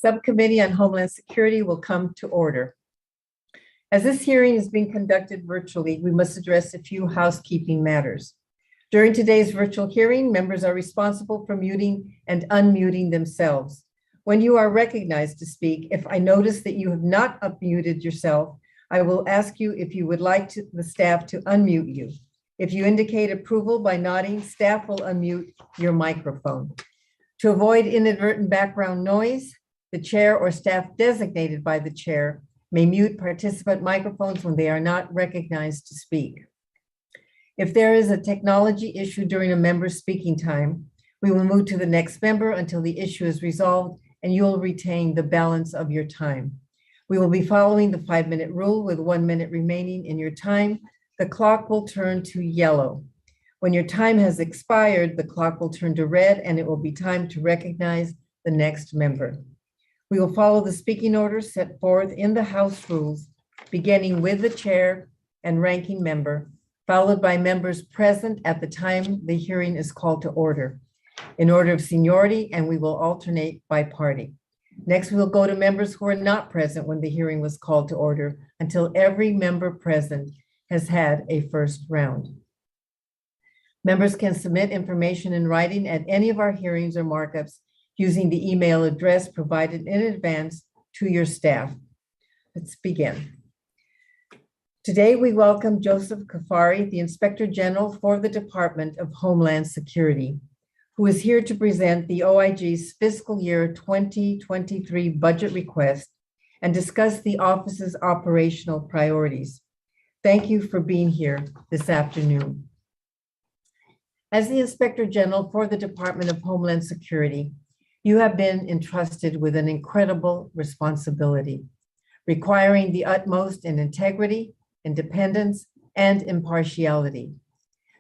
Subcommittee on Homeland Security will come to order. As this hearing is being conducted virtually, we must address a few housekeeping matters. During today's virtual hearing, members are responsible for muting and unmuting themselves. When you are recognized to speak, if I notice that you have not unmuted yourself, I will ask you if you would like the staff to unmute you. If you indicate approval by nodding, staff will unmute your microphone. To avoid inadvertent background noise, the chair or staff designated by the chair may mute participant microphones when they are not recognized to speak. If there is a technology issue during a member's speaking time, we will move to the next member until the issue is resolved and you will retain the balance of your time. We will be following the 5-minute rule with 1 minute remaining in your time. The clock will turn to yellow. When your time has expired, the clock will turn to red and it will be time to recognize the next member. We will follow the speaking order set forth in the House rules, beginning with the chair and ranking member, followed by members present at the time the hearing is called to order, in order of seniority, and we will alternate by party. Next, we will go to members who are not present when the hearing was called to order until every member present has had a first round. Members can submit information in writing at any of our hearings or markups using the email address provided in advance to your staff. Let's begin. Today, we welcome Joseph Kafari, the Inspector General for the Department of Homeland Security, who is here to present the OIG's fiscal year 2023 budget request and discuss the office's operational priorities. Thank you for being here this afternoon. As the Inspector General for the Department of Homeland Security, you have been entrusted with an incredible responsibility, requiring the utmost in integrity, independence, and impartiality.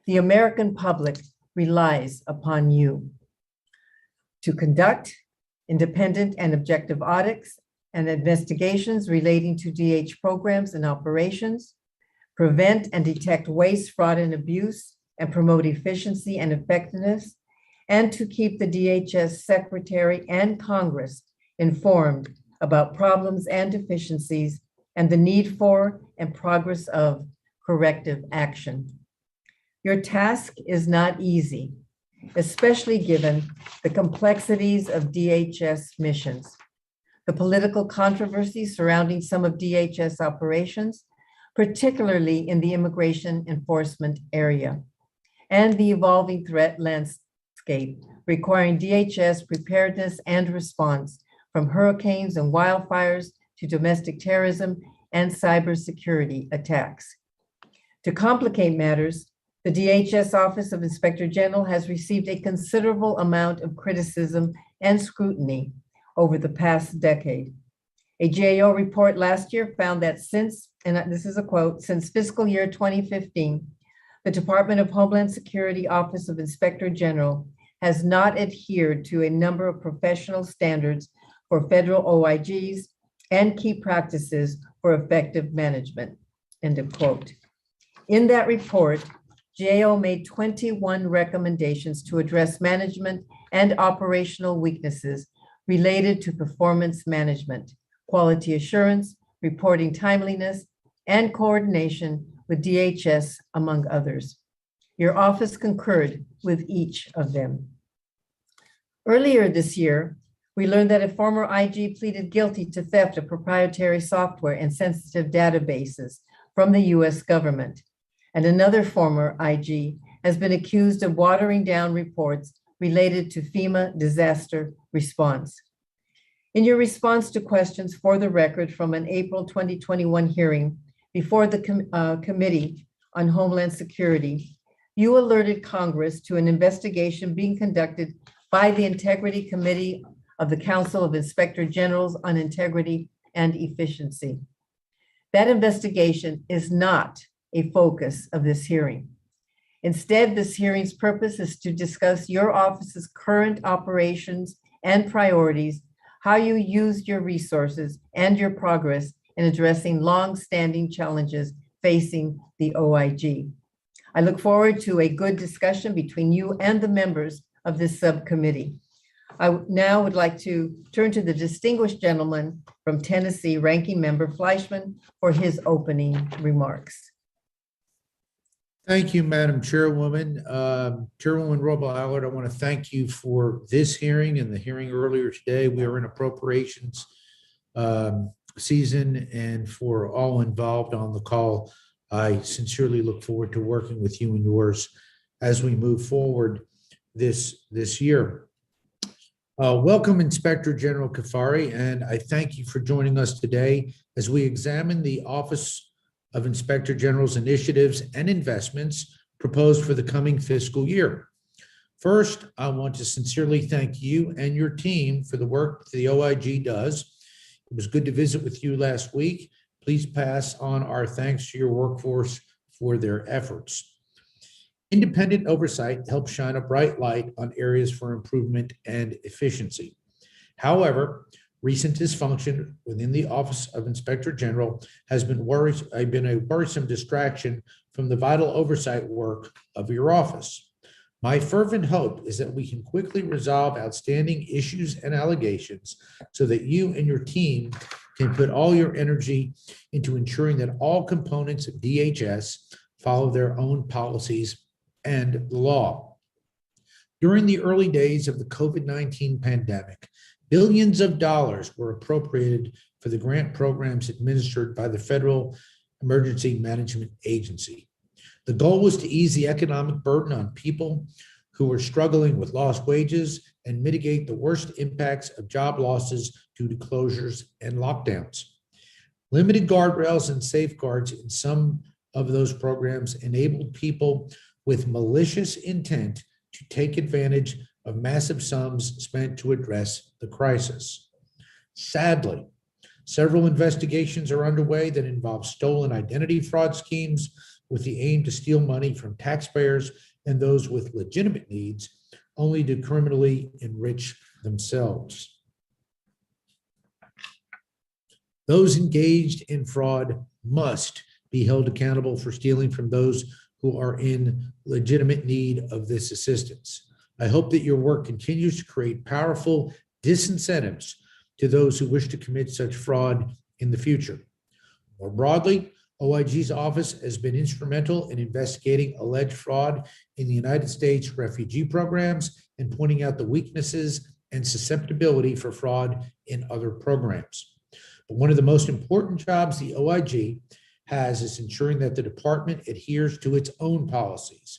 The American public relies upon you to conduct independent and objective audits and investigations relating to DH programs and operations, prevent and detect waste, fraud, and abuse, and promote efficiency and effectiveness, and to keep the DHS Secretary and Congress informed about problems and deficiencies and the need for and progress of corrective action. Your task is not easy, especially given the complexities of DHS missions, the political controversies surrounding some of DHS operations, particularly in the immigration enforcement area, and the evolving threat landscape requiring DHS preparedness and response, from hurricanes and wildfires to domestic terrorism and cybersecurity attacks. To complicate matters, the DHS Office of Inspector General has received a considerable amount of criticism and scrutiny over the past decade. A GAO report last year found that since, and this is a quote, since fiscal year 2015, the Department of Homeland Security Office of Inspector General has not adhered to a number of professional standards for federal OIGs and key practices for effective management, end of quote. In that report, GAO made 21 recommendations to address management and operational weaknesses related to performance management, quality assurance, reporting timeliness, and coordination with DHS, among others. Your office concurred with each of them. Earlier this year, we learned that a former IG pleaded guilty to theft of proprietary software and sensitive databases from the US government. And another former IG has been accused of watering down reports related to FEMA disaster response. In your response to questions for the record from an April 2021 hearing before the Committee on Homeland Security, you alerted Congress to an investigation being conducted by the Integrity Committee of the Council of Inspector Generals on Integrity and Efficiency. That investigation is not a focus of this hearing. Instead, this hearing's purpose is to discuss your office's current operations and priorities, how you use your resources, and your progress in addressing long-standing challenges facing the OIG. I look forward to a good discussion between you and the members of this subcommittee. Now would like to turn to the distinguished gentleman from Tennessee, Ranking Member Fleischman, for his opening remarks. Thank you, Madam Chairwoman. Chairwoman Roble-Allard, I want to thank you for this hearing and the hearing earlier today. We are in appropriations season, and for all involved on the call, I sincerely look forward to working with you and yours as we move forward this year. Welcome, Inspector General Kafari, and I thank you for joining us today as we examine the Office of Inspector General's initiatives and investments proposed for the coming fiscal year. First, I want to sincerely thank you and your team for the work the OIG does. It was good to visit with you last week. Please pass on our thanks to your workforce for their efforts. Independent oversight helps shine a bright light on areas for improvement and efficiency. However, recent dysfunction within the Office of Inspector General has been a worrisome distraction from the vital oversight work of your office. My fervent hope is that we can quickly resolve outstanding issues and allegations so that you and your team can put all your energy into ensuring that all components of DHS follow their own policies and the law. During the early days of the COVID-19 pandemic, billions of dollars were appropriated for the grant programs administered by the Federal Emergency Management Agency. The goal was to ease the economic burden on people who were struggling with lost wages and mitigate the worst impacts of job losses due to closures and lockdowns. Limited guardrails and safeguards in some of those programs enabled people with malicious intent to take advantage of massive sums spent to address the crisis. Sadly, several investigations are underway that involve stolen identity fraud schemes with the aim to steal money from taxpayers and those with legitimate needs, only to criminally enrich themselves. Those engaged in fraud must be held accountable for stealing from those who are in legitimate need of this assistance. I hope that your work continues to create powerful disincentives to those who wish to commit such fraud in the future. More broadly, OIG's office has been instrumental in investigating alleged fraud in the United States refugee programs and pointing out the weaknesses and susceptibility for fraud in other programs. But one of the most important jobs the OIG has is ensuring that the department adheres to its own policies,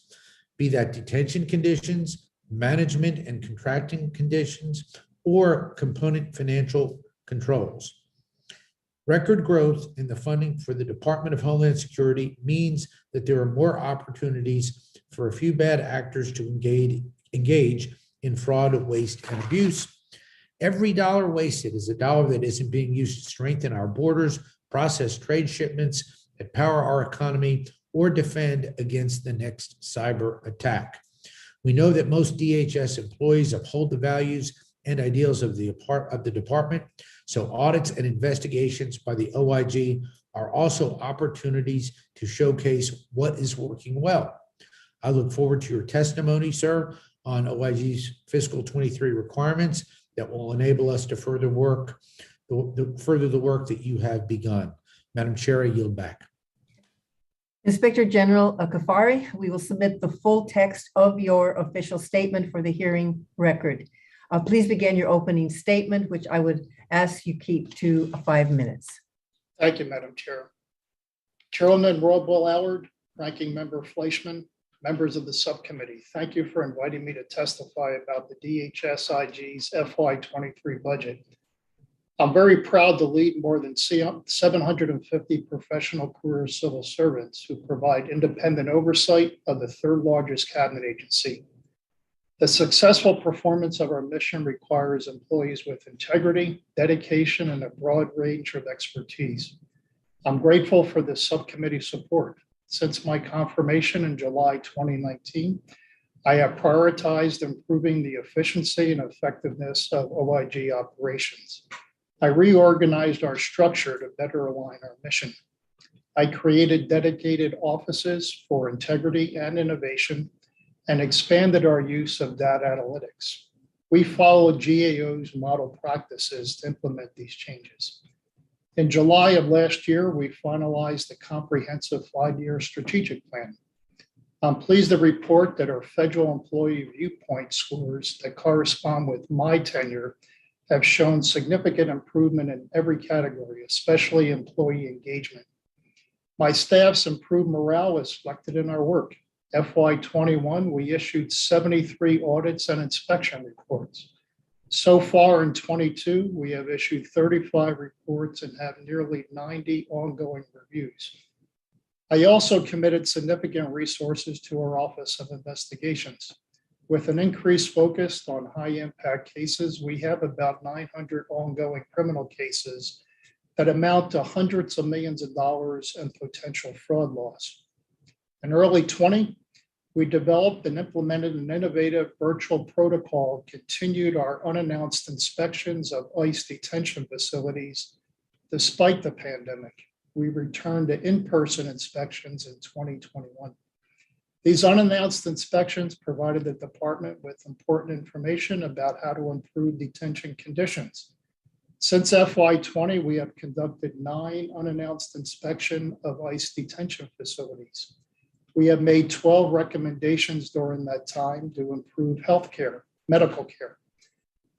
be that detention conditions, management and contracting conditions, or component financial controls. Record growth in the funding for the Department of Homeland Security means that there are more opportunities for a few bad actors to engage in fraud, waste, and abuse. Every dollar wasted is a dollar that isn't being used to strengthen our borders, process trade shipments, empower our economy, or defend against the next cyber attack. We know that most DHS employees uphold the values and ideals of the department, so audits and investigations by the OIG are also opportunities to showcase what is working well. I look forward to your testimony, sir, on OIG's fiscal 23 requirements that will enable us to further the work that you have begun. Madam Chair, I yield back. Inspector General Kafari, we will submit the full text of your official statement for the hearing record. Please begin your opening statement, which I would ask you keep to 5 minutes. Thank you, Madam Chair. Chairwoman Roble-Allard, Ranking Member Fleischman, members of the subcommittee, thank you for inviting me to testify about the DHS-IG's FY23 budget. I'm very proud to lead more than 750 professional career civil servants who provide independent oversight of the third largest cabinet agency. The successful performance of our mission requires employees with integrity, dedication, and a broad range of expertise. I'm grateful for this subcommittee support. Since my confirmation in July 2019, I have prioritized improving the efficiency and effectiveness of OIG operations. I reorganized our structure to better align our mission. I created dedicated offices for integrity and innovation and expanded our use of data analytics. We followed GAO's model practices to implement these changes. In July of last year, we finalized the comprehensive 5-year strategic plan. I'm pleased to report that our federal employee viewpoint scores that correspond with my tenure have shown significant improvement in every category, especially employee engagement. My staff's improved morale is reflected in our work. FY21, we issued 73 audits and inspection reports. So far in 22, we have issued 35 reports and have nearly 90 ongoing reviews. I also committed significant resources to our Office of Investigations. With an increased focus on high-impact cases, we have about 900 ongoing criminal cases that amount to hundreds of millions of dollars in potential fraud loss. In early 20, we developed and implemented an innovative virtual protocol, continued our unannounced inspections of ICE detention facilities despite the pandemic. We returned to in-person inspections in 2021. These unannounced inspections provided the department with important information about how to improve detention conditions. Since FY20, we have conducted 9 unannounced inspections of ICE detention facilities. We have made 12 recommendations during that time to improve healthcare, medical care.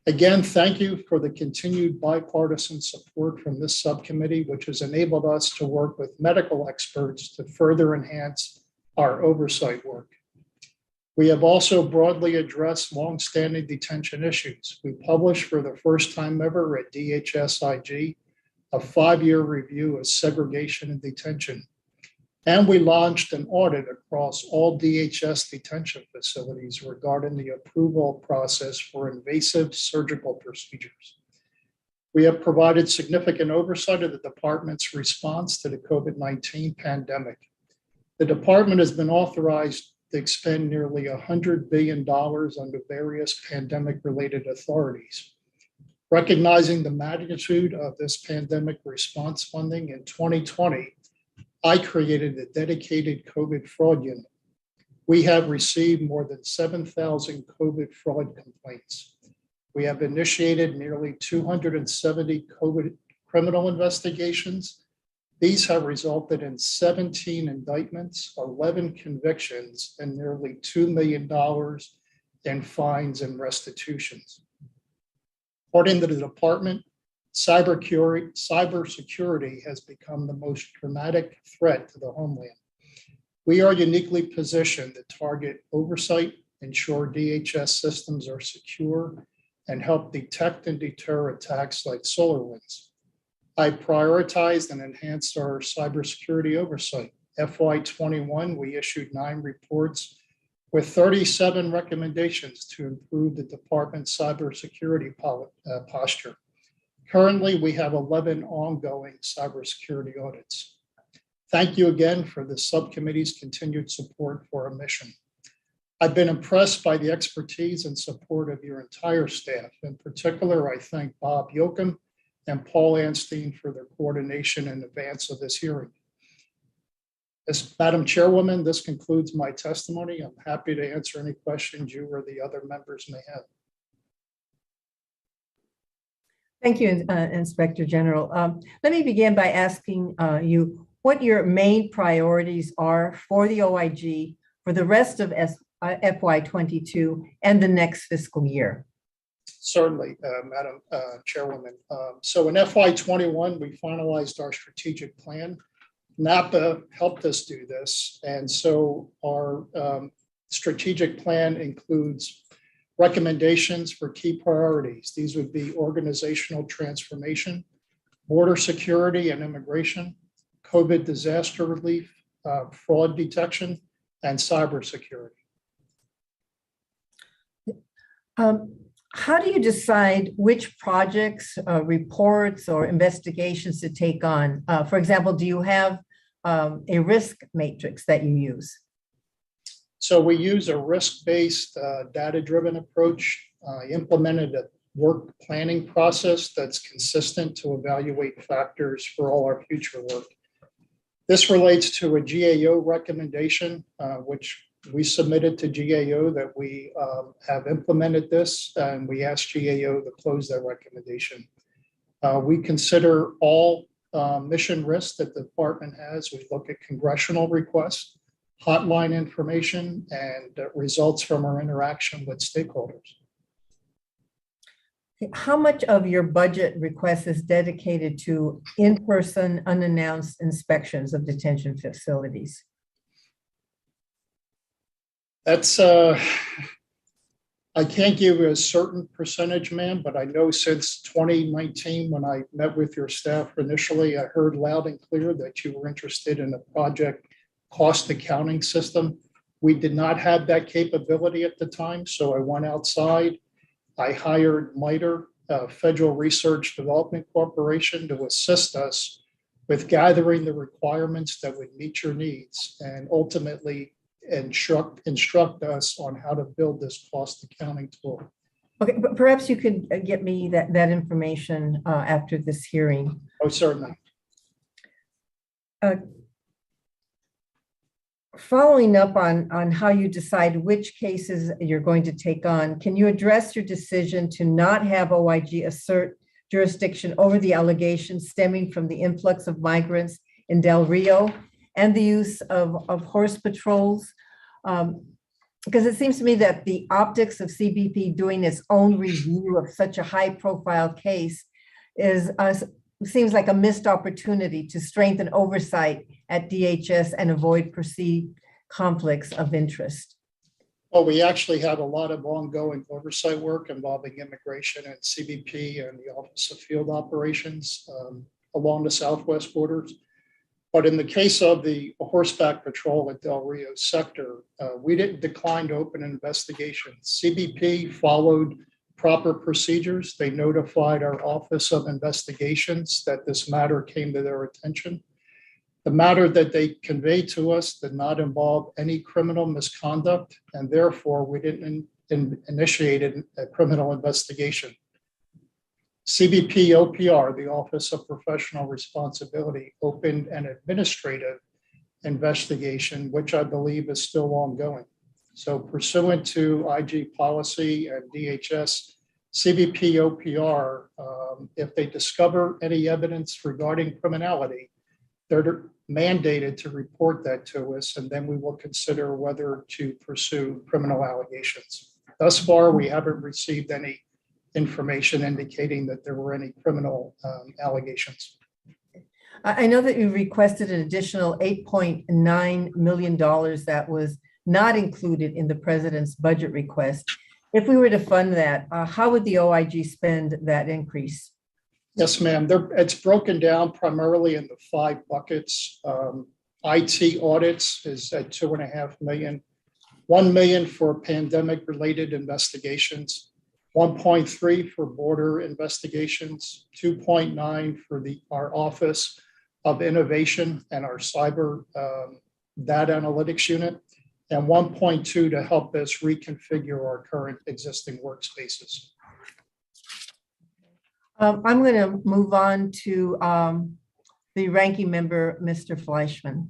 Again, thank you for the continued bipartisan support from this subcommittee, which has enabled us to work with medical experts to further enhance our oversight work. We have also broadly addressed longstanding detention issues. We published for the first time ever at DHS a 5-year review of segregation in detention. And we launched an audit across all DHS detention facilities regarding the approval process for invasive surgical procedures. We have provided significant oversight of the department's response to the COVID-19 pandemic. The department has been authorized to expend nearly $100 billion under various pandemic-related authorities. Recognizing the magnitude of this pandemic response funding in 2020, I created a dedicated COVID fraud unit. We have received more than 7,000 COVID fraud complaints. We have initiated nearly 270 COVID criminal investigations. These have resulted in 17 indictments, 11 convictions, and nearly $2 million in fines and restitutions. According to the department, cybersecurity has become the most dramatic threat to the Homeland. We are uniquely positioned to target oversight, ensure DHS systems are secure, and help detect and deter attacks like SolarWinds. I prioritized and enhanced our cybersecurity oversight. FY21, we issued 9 reports with 37 recommendations to improve the department's cybersecurity posture. Currently, we have 11 ongoing cybersecurity audits. Thank you again for the subcommittee's continued support for our mission. I've been impressed by the expertise and support of your entire staff. In particular, I thank Bob Yoakum and Paul Anstein for their coordination in advance of this hearing. As Madam Chairwoman, this concludes my testimony. I'm happy to answer any questions you or the other members may have. Thank you, Inspector General. Let me begin by asking you what your main priorities are for the OIG for the rest of FY22 and the next fiscal year. Certainly, Madam Chairwoman. So in FY21, we finalized our strategic plan. NAPA helped us do this. And so our strategic plan includes recommendations for key priorities. These would be organizational transformation, border security and immigration, COVID disaster relief, fraud detection, and cybersecurity. How do you decide which projects, reports, or investigations to take on? For example, do you have a risk matrix that you use? So we use a risk-based, data-driven approach. I implemented a work planning process that's consistent to evaluate factors for all our future work. This relates to a GAO recommendation, which We submitted to GAO that we have implemented this, and we asked GAO to close that recommendation. We consider all mission risks that the department has. We look at congressional requests, hotline information, and results from our interaction with stakeholders. How much of your budget request is dedicated to in-person unannounced inspections of detention facilities? That's, I can't give you a certain percentage, ma'am, but I know since 2019, when I met with your staff initially, I heard loud and clear that you were interested in a project cost accounting system. We did not have that capability at the time, so I went outside. I hired MITRE, Federal Research Development Corporation, to assist us with gathering the requirements that would meet your needs and ultimately instruct us on how to build this cost accounting tool. Okay, but perhaps you could get me that information after this hearing. Oh, certainly. Following up on how you decide which cases you're going to take on, can you address your decision to not have OIG assert jurisdiction over the allegations stemming from the influx of migrants in Del Rio and the use of horse patrols? Because it seems to me that the optics of CBP doing its own review of such a high-profile case seems like a missed opportunity to strengthen oversight at DHS and avoid perceived conflicts of interest. Well, we actually have a lot of ongoing oversight work involving immigration and CBP and the Office of Field Operations along the southwest borders. But in the case of the horseback patrol at Del Rio sector, we didn't decline to open an investigation. CBP followed proper procedures. They notified our Office of Investigations that this matter came to their attention. The matter that they conveyed to us did not involve any criminal misconduct, and therefore we didn't initiate a criminal investigation. CBP OPR, the Office of Professional Responsibility, opened an administrative investigation, which I believe is still ongoing. So pursuant to IG policy and DHS, CBP OPR, if they discover any evidence regarding criminality, they're mandated to report that to us, and then we will consider whether to pursue criminal allegations. Thus far, we haven't received any information indicating that there were any criminal allegations. I know that you requested an additional $8.9 million that was not included in the president's budget request. If we were to fund that, how would the OIG spend that increase? Yes, ma'am. It's broken down primarily into 5 buckets. IT audits is at $2.5 million, $1 million for pandemic-related investigations, 1.3 for border investigations, 2.9 for our Office of Innovation and our cyber data analytics unit, and 1.2 to help us reconfigure our current existing workspaces. I'm going to move on to the ranking member, Mr. Fleischman.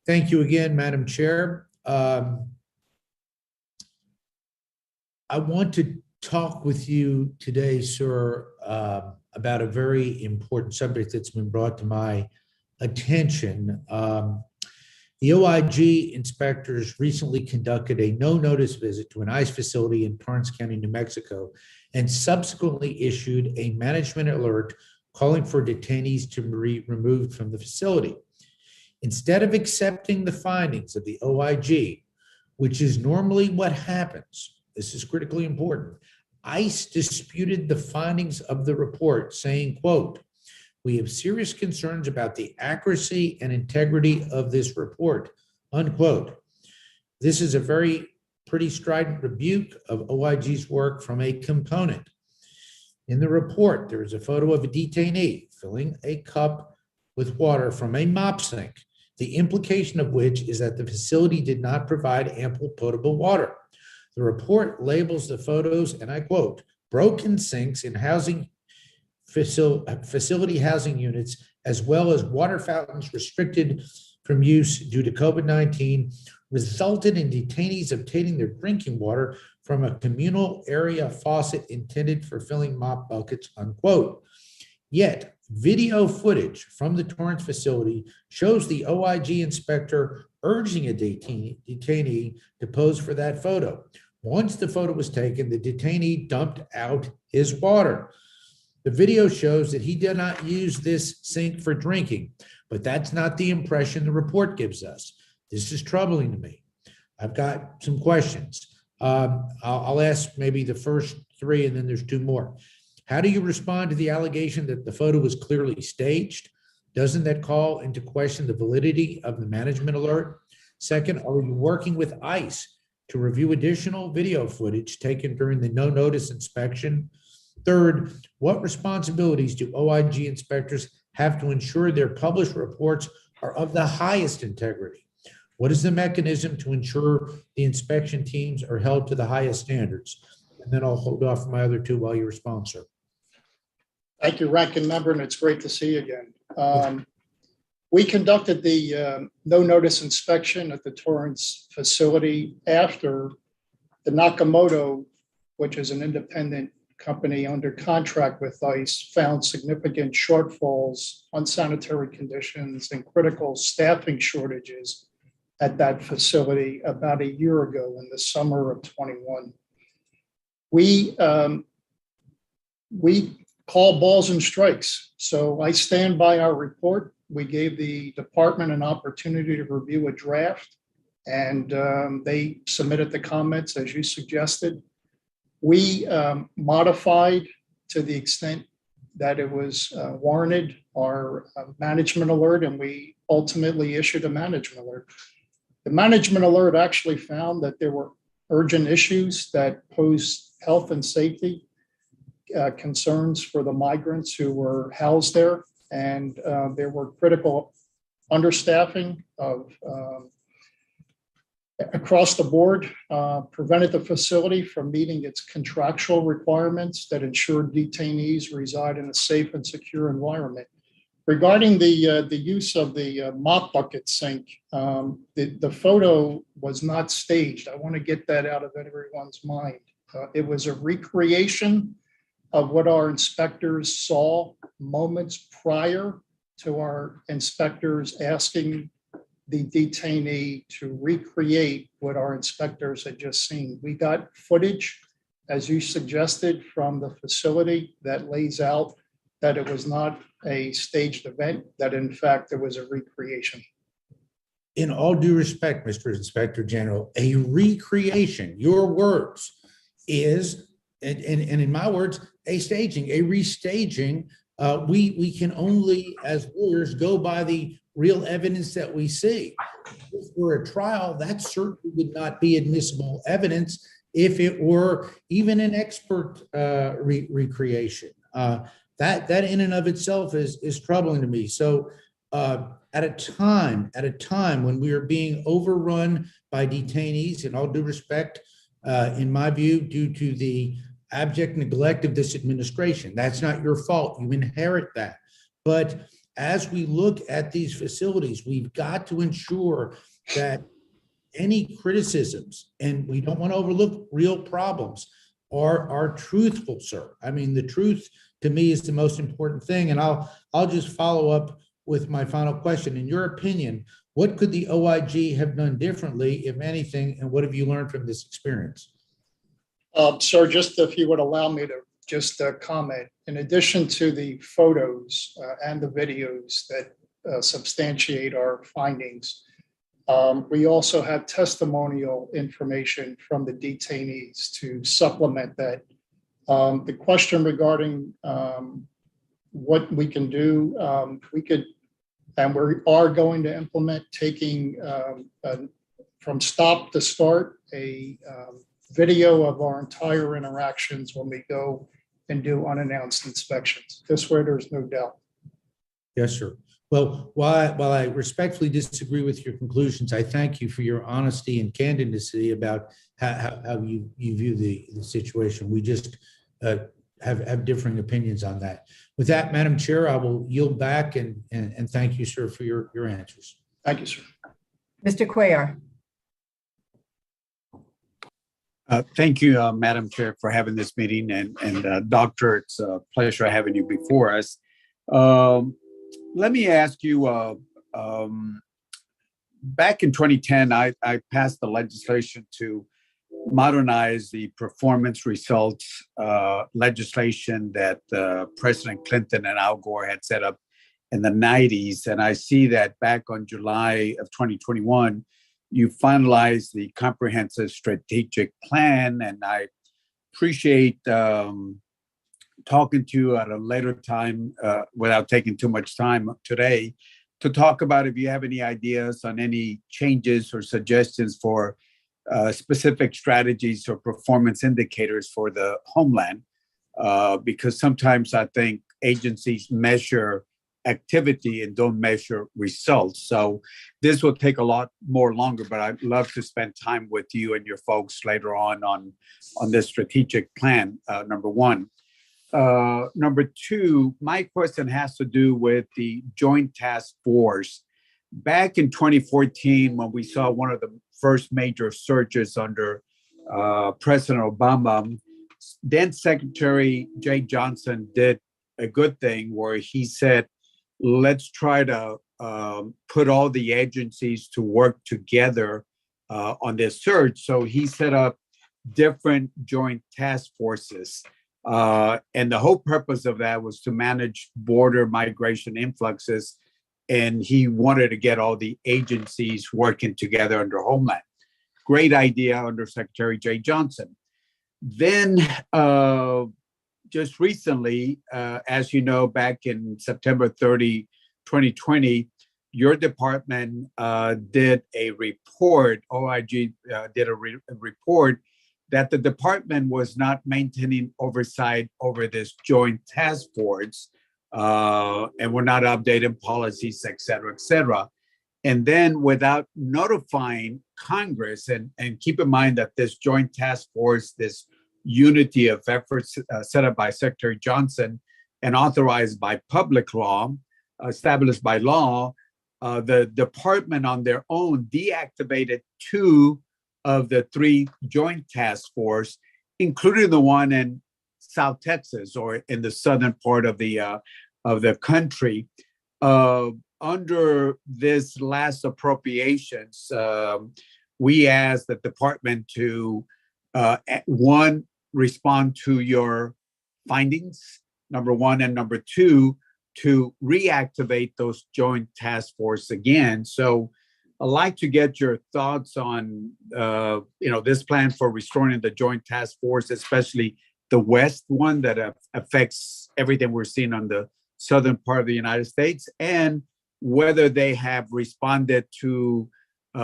Thank you again, Madam Chair. I want to talk with you today, sir, about a very important subject that's been brought to my attention. The OIG inspectors recently conducted a no-notice visit to an ICE facility in Torrance County, New Mexico, and subsequently issued a management alert calling for detainees to be removed from the facility. Instead of accepting the findings of the OIG, which is normally what happens, this is critically important, ICE disputed the findings of the report, saying, quote, "We have serious concerns about the accuracy and integrity of this report," unquote. This is a very pretty strident rebuke of OIG's work from a component. In the report, there is a photo of a detainee filling a cup with water from a mop sink, the implication of which is that the facility did not provide ample potable water. The report labels the photos, and I quote, "broken sinks in facility housing units, as well as water fountains restricted from use due to COVID-19 resulted in detainees obtaining their drinking water from a communal area faucet intended for filling mop buckets, unquote. Yet, video footage from the Torrance facility shows the OIG inspector urging a detainee to pose for that photo. Once the photo was taken, the detainee dumped out his water. The video shows that he did not use this sink for drinking, but that's not the impression the report gives us. This is troubling to me. I've got some questions. I'll ask maybe the first three, and then there's two more. How do you respond to the allegation that the photo was clearly staged? Doesn't that call into question the validity of the management alert? Second, are you working with ICE to review additional video footage taken during the no-notice inspection? Third, what responsibilities do OIG inspectors have to ensure their published reports are of the highest integrity? What is the mechanism to ensure the inspection teams are held to the highest standards? And then I'll hold off for my other two while you respond, sir. Thank you, Ranking Member, and it's great to see you again. We conducted the no-notice inspection at the Torrance facility after the Nakamoto, which is an independent company under contract with ICE, found significant shortfalls, unsanitary conditions, and critical staffing shortages at that facility about a year ago in the summer of 21. We call balls and strikes. So I stand by our report. We gave the department an opportunity to review a draft, and they submitted the comments as you suggested. We modified to the extent that it was warranted our management alert, and we ultimately issued a management alert. The management alert actually found that there were urgent issues that posed health and safety concerns for the migrants who were housed there, and there were critical understaffing of across the board, prevented the facility from meeting its contractual requirements that ensured detainees reside in a safe and secure environment. Regarding the use of the mop bucket sink, the photo was not staged. I want to get that out of everyone's mind. It was a recreation of what our inspectors saw moments prior to our inspectors asking the detainee to recreate what our inspectors had just seen. We got footage, as you suggested, from the facility that lays out that it was not a staged event, that in fact there was a recreation. In all due respect, Mr. Inspector General, a recreation, your words, is, and in my words, a staging, a restaging. We can only, as lawyers, go by the real evidence that we see. If for a trial, that certainly would not be admissible evidence if it were even an expert recreation. That in and of itself is troubling to me. So at a time when we are being overrun by detainees, in all due respect, in my view, due to the abject neglect of this administration, that's not your fault. You inherit that. But as we look at these facilities, we've got to ensure that any criticisms, and we don't want to overlook real problems, are truthful, sir. I mean, the truth to me is the most important thing. And I'll just follow up with my final question. In your opinion, what could the OIG have done differently, if anything, and what have you learned from this experience? Sir, just if you would allow me to just comment, in addition to the photos and the videos that substantiate our findings, we also have testimonial information from the detainees to supplement that. The question regarding what we can do, we could, and we are going to implement, taking from stop to start a video of our entire interactions when we go and do unannounced inspections. This way, there's no doubt. Yes, sir. Well, while I respectfully disagree with your conclusions, I thank you for your honesty and candidacy about how you view the situation. We just have differing opinions on that. With that, Madam Chair, I will yield back and thank you, sir, for your answers. Thank you, sir. Mr. Cuellar. Thank you, Madam Chair, for having this meeting. And Doctor, it's a pleasure having you before us. Let me ask you, back in 2010, I passed the legislation to modernize the performance results legislation that President Clinton and Al Gore had set up in the 90s. And I see that back on July of 2021, you finalized the comprehensive strategic plan. And I appreciate talking to you at a later time without taking too much time today to talk about if you have any ideas on any changes or suggestions for specific strategies or performance indicators for the Homeland, because sometimes I think agencies measure activity and don't measure results. So this will take a lot more longer, but I'd love to spend time with you and your folks later on this strategic plan, number one. Number two, my question has to do with the Joint Task Force. Back in 2014, when we saw one of the first major surges under President Obama, then Secretary Jay Johnson did a good thing where he said, let's try to put all the agencies to work together on this surge. So he set up different joint task forces. And the whole purpose of that was to manage border migration influxes. And he wanted to get all the agencies working together under Homeland. Great idea under Secretary Jay Johnson. Then just recently, as you know, back in September 30, 2020, your department did a report, OIG did a report that the department was not maintaining oversight over this joint task force, and we're not updating policies, et cetera, et cetera. And then without notifying Congress, and keep in mind that this joint task force, this unity of efforts set up by Secretary Johnson and authorized by public law, established by law, the department on their own deactivated 2 of the 3 joint task force, including the one in South Texas or in the southern part of the country. Under this last appropriations, we asked the department to, one, respond to your findings, number one, and number two, to reactivate those joint task force again. So I'd like to get your thoughts on, this plan for restoring the joint task force, especially the West one that affects everything we're seeing on the southern part of the United States, and whether they have responded to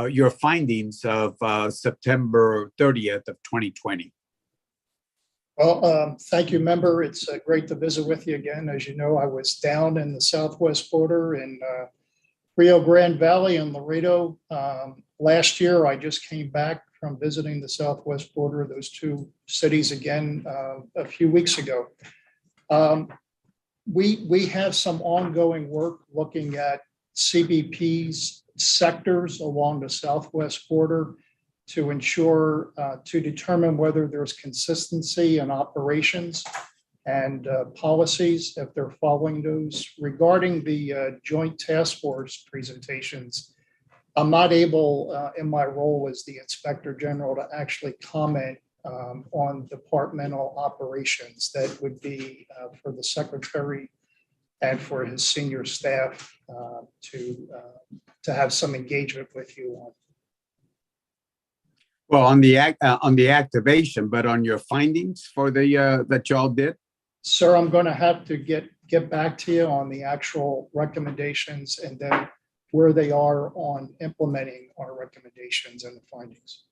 your findings of September 30th of 2020. Well, thank you, member. It's great to visit with you again. As you know, I was down in the southwest border in Rio Grande Valley and Laredo. Last year, I just came back from visiting the southwest border, those 2 cities again a few weeks ago. We have some ongoing work looking at CBP's sectors along the southwest border to ensure, to determine whether there's consistency in operations and policies, if they're following those. Regarding the joint task force presentations, I'm not able, in my role as the Inspector General, to actually comment on departmental operations. That would be for the Secretary and for his senior staff to have some engagement with you on. Well, on the activation, but on your findings for the that y'all did? Sir, I'm going to have to get back to you on the actual recommendations and then where they are on implementing our recommendations and the findings.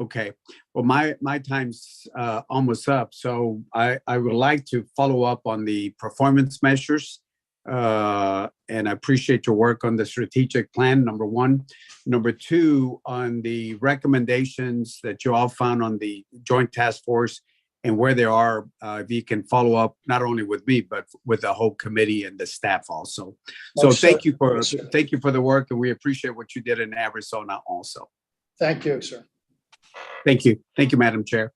Okay. Well, my time's almost up, so I would like to follow up on the performance measures, and I appreciate your work on the strategic plan, number one. Number two, on the recommendations that you all found on the joint task force and where they are, if you can follow up not only with me but with the whole committee and the staff also. So Yes, sir. thank you for the work, and we appreciate what you did in Arizona also. Thank you, sir. Thank you, Madam Chair.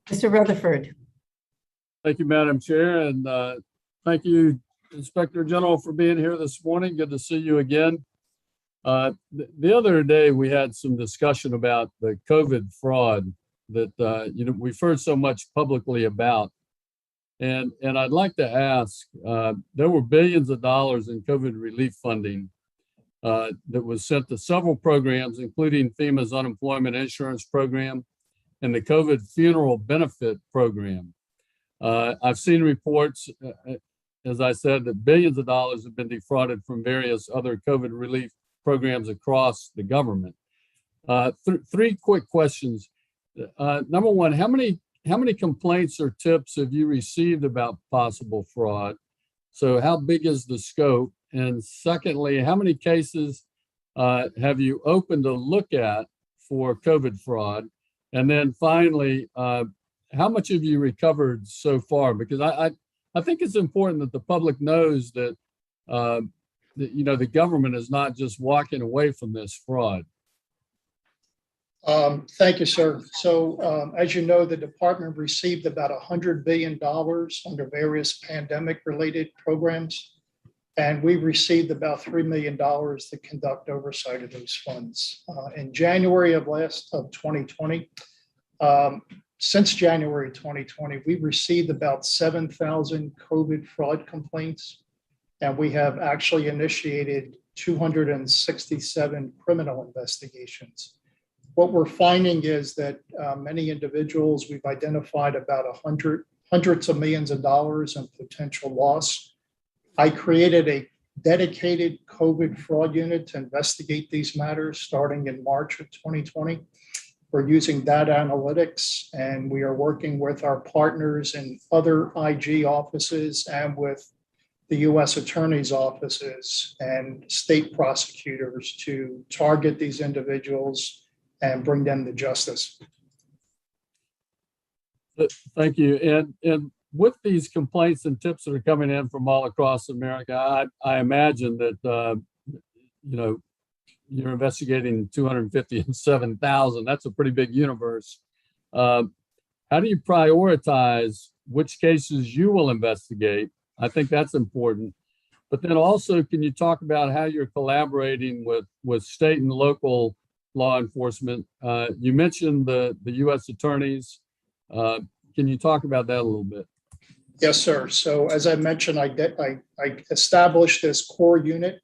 Mr. Rutherford. Thank you, Madam Chair, and thank you, Inspector General, for being here this morning. Good to see you again. The other day, we had some discussion about the COVID fraud that we've heard so much publicly about, and I'd like to ask. There were billions of dollars in COVID relief funding that was sent to several programs, including FEMA's unemployment insurance program and the COVID funeral benefit program. I've seen reports, as I said, that billions of dollars have been defrauded from various other COVID relief programs across the government. Three quick questions. Number one, how many complaints or tips have you received about possible fraud? So how big is the scope? And secondly, how many cases have you opened to look at for COVID fraud? And then finally, how much have you recovered so far? Because I think it's important that the public knows that, the government is not just walking away from this fraud. Thank you, sir. So as you know, the department received about $100 billion under various pandemic-related programs, and we received about $3 million to conduct oversight of those funds. In January of 2020, since January 2020, we've received about 7,000 COVID fraud complaints, and we have actually initiated 267 criminal investigations. What we're finding is that many individuals, we've identified about hundreds of millions of dollars in potential loss. I created a dedicated COVID fraud unit to investigate these matters starting in March of 2020. We're using data analytics, and we are working with our partners in other IG offices and with the U.S. attorney's offices and state prosecutors to target these individuals and bring them to justice. Thank you. And with these complaints and tips that are coming in from all across America, I imagine that, you're investigating 257,000. That's a pretty big universe. How do you prioritize which cases you will investigate? I think that's important. But then also, can you talk about how you're collaborating with state and local law enforcement? You mentioned the U.S. attorneys. Can you talk about that a little bit? Yes, sir. So as I mentioned, I established this core unit.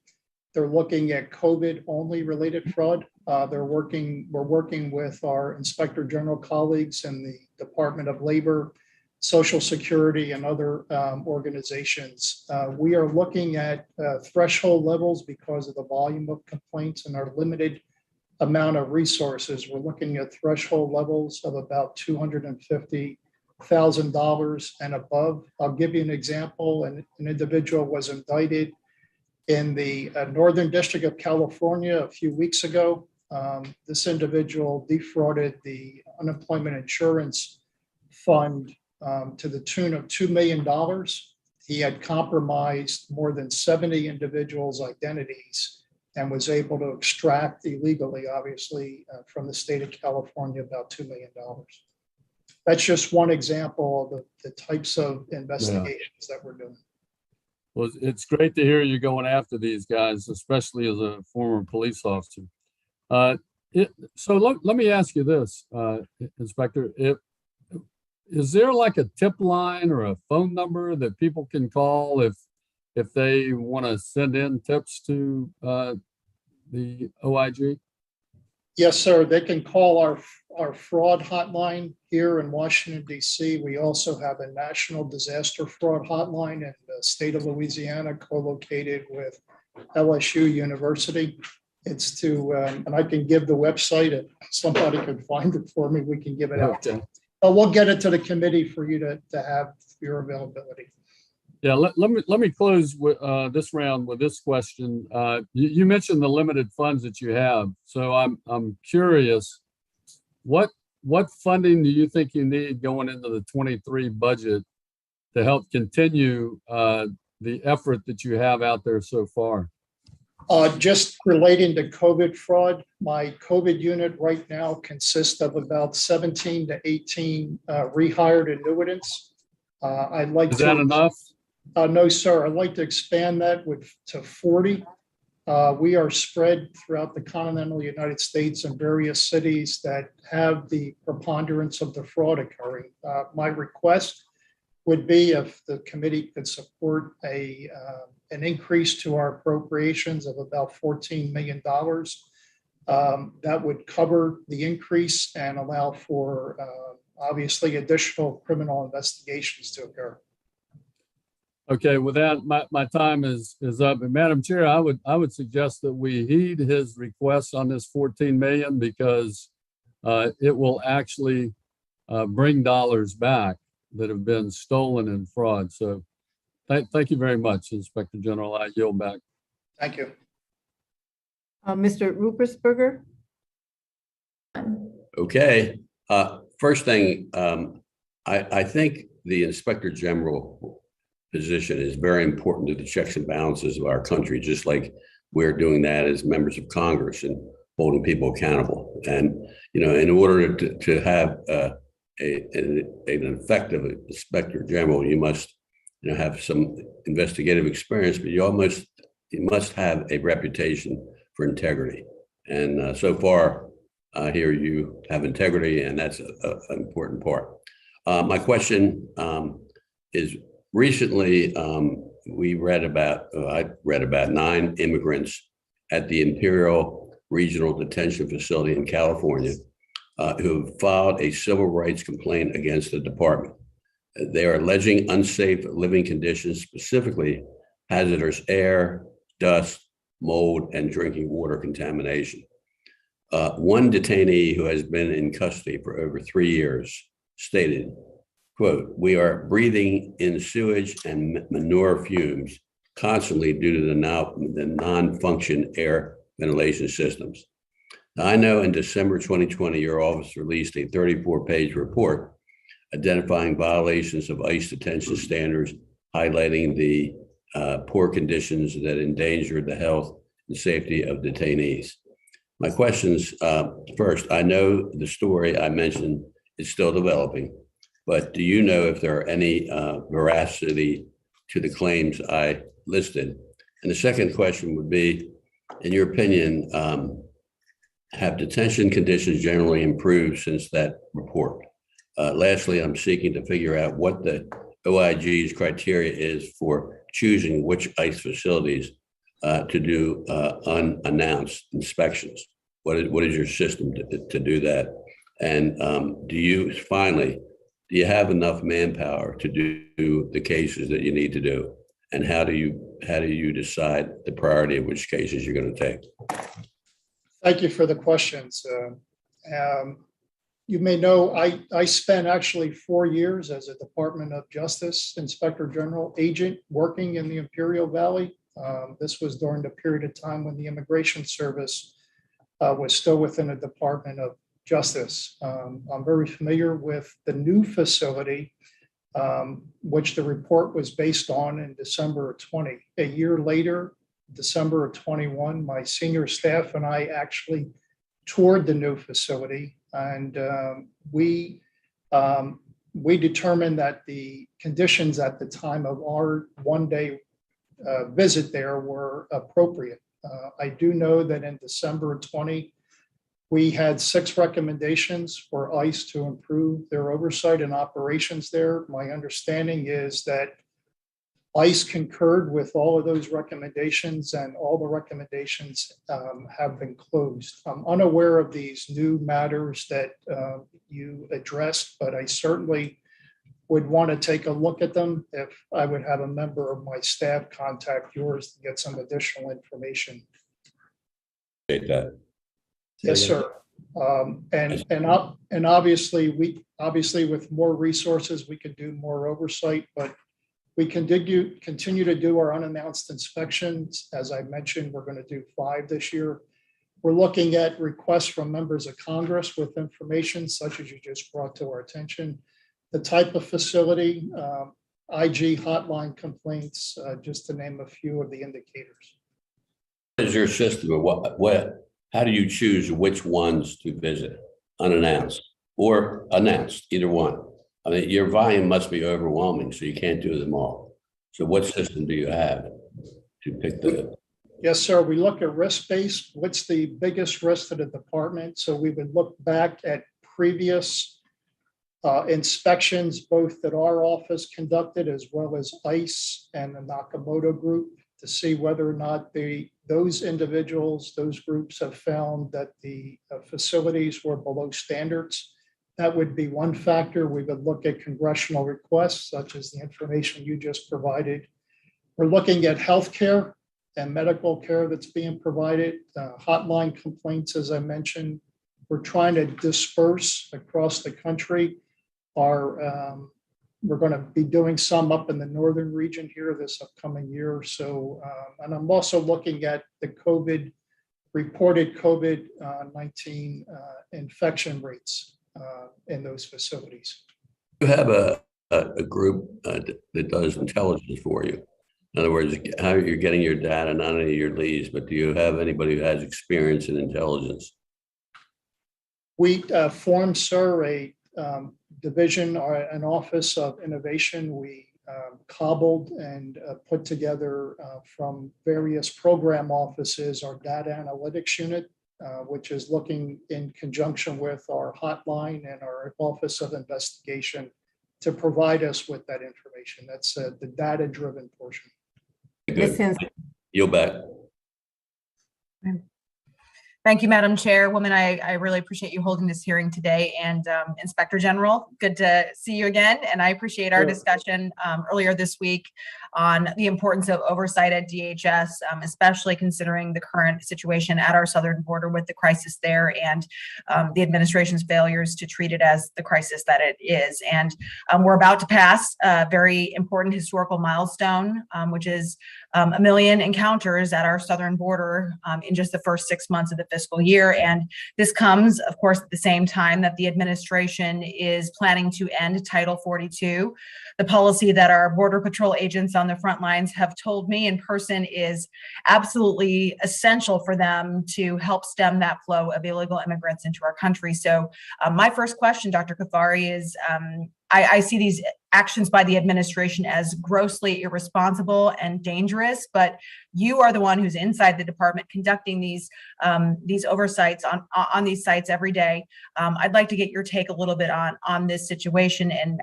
They're looking at COVID-only related fraud. We're working with our Inspector General colleagues in the Department of Labor, Social Security, and other organizations. We are looking at threshold levels because of the volume of complaints and our limited amount of resources. We're looking at threshold levels of about $250,000 and above. I'll give you an example. An individual was indicted in the Northern District of California a few weeks ago. This individual defrauded the unemployment insurance fund to the tune of $2 million. He had compromised more than 70 individuals' identities and was able to extract illegally, obviously, from the state of California about $2 million. That's just one example of the types of investigations that we're doing. Well, it's great to hear you going after these guys, especially as a former police officer. So let me ask you this, Inspector. Is there like a tip line or a phone number that people can call if they want to send in tips to the OIG? Yes, sir. They can call our fraud hotline here in Washington, D.C. We also have a national disaster fraud hotline in the state of Louisiana, co-located with LSU University. It's and I can give the website. If somebody can find it for me, we can give it out. Okay. We'll get it to the committee for you to have your availability. Yeah, let me close with, this round with this question. You mentioned the limited funds that you have, so I'm curious, what what funding do you think you need going into the 23 budget to help continue the effort that you have out there so far? Just relating to COVID fraud, my COVID unit right now consists of about 17 to 18 rehired annuitants. I'd like Is that enough? No, sir. I'd like to expand that to 40. We are spread throughout the continental United States and various cities that have the preponderance of the fraud occurring. My request would be if the committee could support an increase to our appropriations of about $14 million. That would cover the increase and allow for obviously additional criminal investigations to occur. Okay, with that, my time is up. And Madam Chair, I would suggest that we heed his request on this 14 million because it will actually bring dollars back that have been stolen in fraud. So thank you very much, Inspector General. I yield back. Thank you. Mr. Rupersberger? Okay. First thing, I think the Inspector General position is very important to the checks and balances of our country, just like we're doing that as members of Congress and holding people accountable. And, you know, in order to have an effective Inspector General, you must, you know, have some investigative experience, but you must have a reputation for integrity. And so far, here you have integrity, and that's an important part. My question is, recently I read about 9 immigrants at the Imperial Regional Detention Facility in California who filed a civil rights complaint against the department. They are alleging unsafe living conditions, specifically hazardous air, dust, mold, and drinking water contamination. One detainee who has been in custody for over 3 years stated, quote, "We are breathing in sewage and manure fumes constantly due to the non-function air ventilation systems." Now, I know in December 2020, your office released a 34-page report identifying violations of ICE detention standards, highlighting the poor conditions that endanger the health and safety of detainees. My questions, first, I know the story I mentioned is still developing, but do you know if there are any veracity to the claims I listed? And the second question would be, in your opinion, have detention conditions generally improved since that report? Lastly, I'm seeking to figure out what the OIG's criteria is for choosing which ICE facilities to do unannounced inspections. What is your system to do that? And do you have enough manpower to do the cases that you need to do? And how do you decide the priority of which cases you're going to take? Thank you for the questions. You may know I spent actually 4 years as a Department of Justice Inspector General agent working in the Imperial Valley. This was during the period of time when the Immigration Service was still within the Department of Justice. I'm very familiar with the new facility, which the report was based on in December of 20. A year later, December of 21, my senior staff and I actually toured the new facility, and we determined that the conditions at the time of our one-day visit there were appropriate. I do know that in December of 20, we had 6 recommendations for ICE to improve their oversight and operations there. My understanding is that ICE concurred with all of those recommendations, and all the recommendations have been closed. I'm unaware of these new matters that you addressed, but I certainly would want to take a look at them if I would have a member of my staff contact yours to get some additional information. Yes, sir. And obviously with more resources, we can do more oversight, but we continue to do our unannounced inspections. As I mentioned, we're going to do 5 this year. We're looking at requests from members of Congress with information such as you just brought to our attention. The type of facility, IG hotline complaints, just to name a few of the indicators. What is your system of how do you choose which ones to visit, unannounced or announced, either one? I mean, your volume must be overwhelming, so you can't do them all. So what system do you have to pick the? Yes, sir. We look at risk-based. What's the biggest risk to the department? So we would look back at previous inspections, both that our office conducted as well as ICE and the Nakamoto group, to see whether or not those individuals, those groups have found that the facilities were below standards. That would be one factor. We would look at congressional requests, such as the information you just provided. We're looking at healthcare and medical care that's being provided, hotline complaints, as I mentioned. We're trying to disperse across the country. We're going to be doing some up in the northern region here this upcoming year. So, and I'm also looking at the reported COVID-19 infection rates in those facilities. You have a group that does intelligence for you. In other words, how you're getting your data, not only your leads, but do you have anybody who has experience in intelligence? We formed, sir, a division or an office of innovation. We cobbled and put together from various program offices our data analytics unit, which is looking in conjunction with our hotline and our office of investigation to provide us with that information. That's the data-driven portion. Good. You'll bet. Thank you, Madam Chairwoman. I really appreciate you holding this hearing today. And Inspector General, good to see you again. And I appreciate our discussion earlier this week on the importance of oversight at DHS, especially considering the current situation at our southern border with the crisis there and the administration's failures to treat it as the crisis that it is. And we're about to pass a very important historical milestone, which is 1 million encounters at our southern border in just the first 6 months of the fiscal year. And this comes, of course, at the same time that the administration is planning to end Title 42, the policy that our Border Patrol agents on the front lines have told me in person is absolutely essential for them to help stem that flow of illegal immigrants into our country. So my first question, Dr. Kafari, is I see these actions by the administration as grossly irresponsible and dangerous, but you are the one who's inside the department conducting these oversights on these sites every day. I'd like to get your take a little bit on this situation. And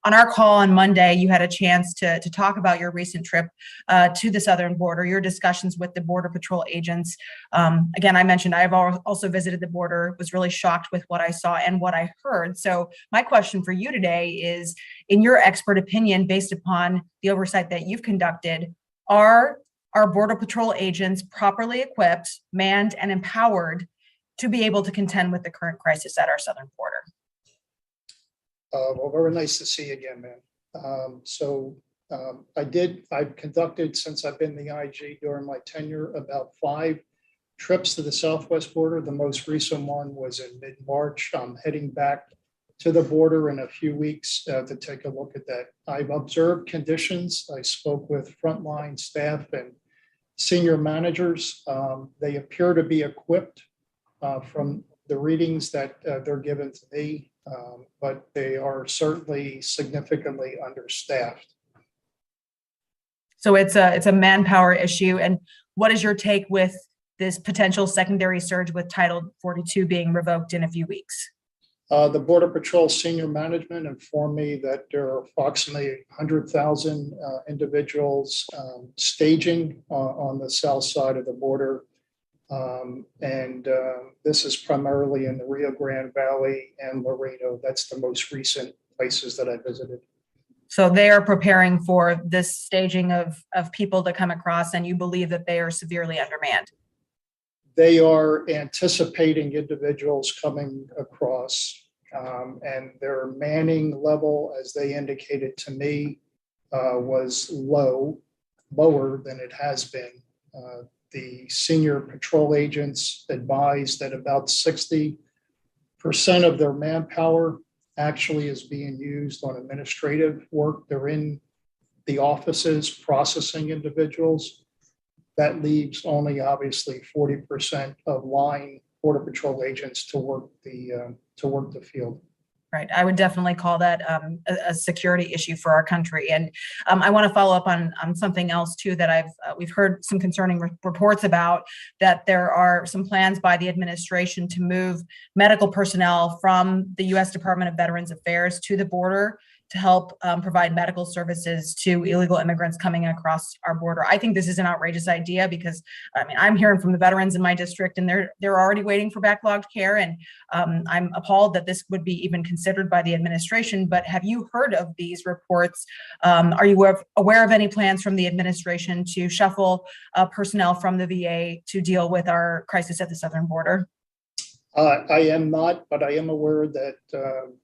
on our call on Monday, you had a chance to talk about your recent trip to the southern border, your discussions with the Border Patrol agents. Again, I mentioned I've also visited the border, was really shocked with what I saw and what I heard. So my question for you today is, in your expert opinion, based upon the oversight that you've conducted, are our Border Patrol agents properly equipped, manned, and empowered to be able to contend with the current crisis at our southern border? Well, very nice to see you again, man. I've conducted, since I've been the IG during my tenure, about 5 trips to the southwest border. The most recent one was in mid-March. I'm heading back to the border in a few weeks to take a look at that. I've observed conditions. I spoke with frontline staff and senior managers. They appear to be equipped from the readings that they're given to me, but they are certainly significantly understaffed. So it's a manpower issue. And what is your take with this potential secondary surge with Title 42 being revoked in a few weeks? The Border Patrol senior management informed me that there are approximately 100,000 individuals staging on the south side of the border. This is primarily in the Rio Grande Valley and Laredo. That's the most recent places that I visited. So they are preparing for this staging of people to come across, and you believe that they are severely undermanned? They are anticipating individuals coming across, and their manning level, as they indicated to me, was lower than it has been. The senior patrol agents advised that about 60% of their manpower actually is being used on administrative work. They're in the offices processing individuals. That leaves only obviously 40% of line Border Patrol agents to work the field. Right. I would definitely call that a security issue for our country. And I want to follow up on something else too that we've heard some concerning reports about, that there are some plans by the administration to move medical personnel from the U.S. Department of Veterans Affairs to the border to help provide medical services to illegal immigrants coming across our border. I think this is an outrageous idea because, I mean, I'm hearing from the veterans in my district and they're already waiting for backlogged care. And I'm appalled that this would be even considered by the administration. But have you heard of these reports? Are you aware of any plans from the administration to shuffle personnel from the VA to deal with our crisis at the southern border? I am not, but I am aware that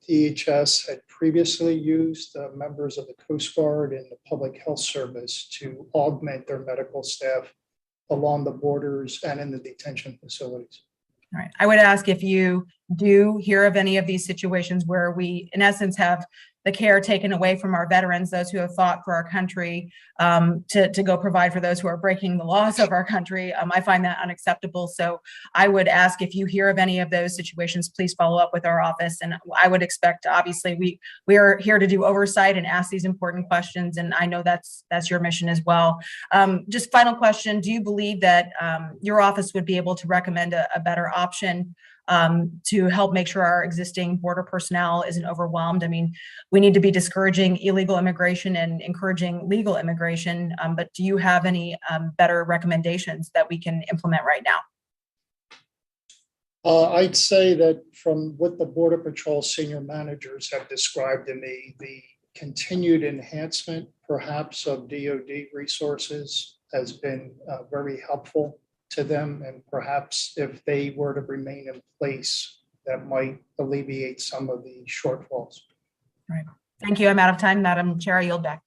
DHS had previously used members of the Coast Guard and the Public Health Service to augment their medical staff along the borders and in the detention facilities. All right. I would ask if you do hear of any of these situations where we, in essence, have the care taken away from our veterans, those who have fought for our country, to go provide for those who are breaking the laws of our country. I find that unacceptable. So I would ask if you hear of any of those situations, please follow up with our office. And I would expect, obviously, we are here to do oversight and ask these important questions. And I know that's your mission as well. Just final question. Do you believe that your office would be able to recommend a better option to help make sure our existing border personnel isn't overwhelmed? I mean, we need to be discouraging illegal immigration and encouraging legal immigration, but do you have any better recommendations that we can implement right now? I'd say that from what the Border Patrol senior managers have described to me, the continued enhancement perhaps of DoD resources has been very helpful to them, and perhaps if they were to remain in place, that might alleviate some of the shortfalls. Right. Thank you. I'm out of time. Madam Chair, I yield back.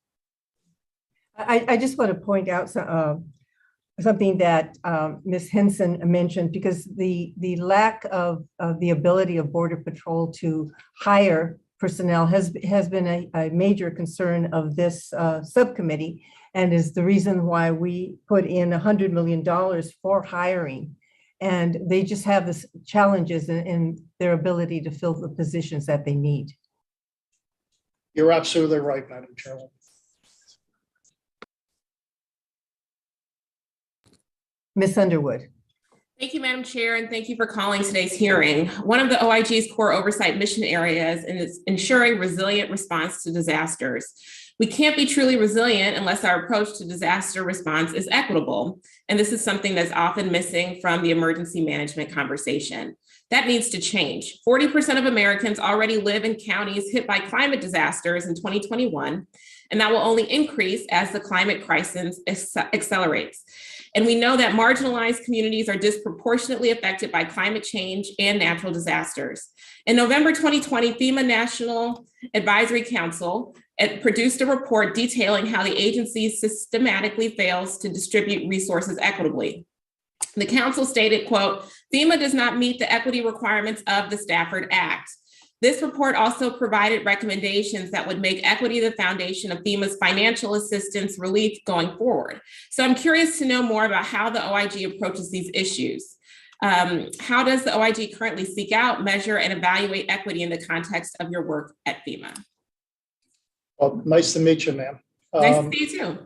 I just want to point out something that Ms. Henson mentioned, because the lack of the ability of Border Patrol to hire personnel has been a major concern of this subcommittee, and is the reason why we put in $100 million for hiring. And they just have this challenges in their ability to fill the positions that they need. You're absolutely right, Madam Chairman. Ms. Underwood. Thank you, Madam Chair, and thank you for calling today's hearing. One of the OIG's core oversight mission areas is ensuring resilient response to disasters. We can't be truly resilient unless our approach to disaster response is equitable. And this is something that's often missing from the emergency management conversation. That needs to change. 40% of Americans already live in counties hit by climate disasters in 2021, and that will only increase as the climate crisis accelerates. And we know that marginalized communities are disproportionately affected by climate change and natural disasters. In November 2020, FEMA National Advisory Council produced a report detailing how the agency systematically fails to distribute resources equitably. The council stated, quote, FEMA does not meet the equity requirements of the Stafford Act. This report also provided recommendations that would make equity the foundation of FEMA's financial assistance relief going forward. So I'm curious to know more about how the OIG approaches these issues. How does the OIG currently seek out, measure, and evaluate equity in the context of your work at FEMA? Well, nice to meet you, ma'am. Nice to see you too.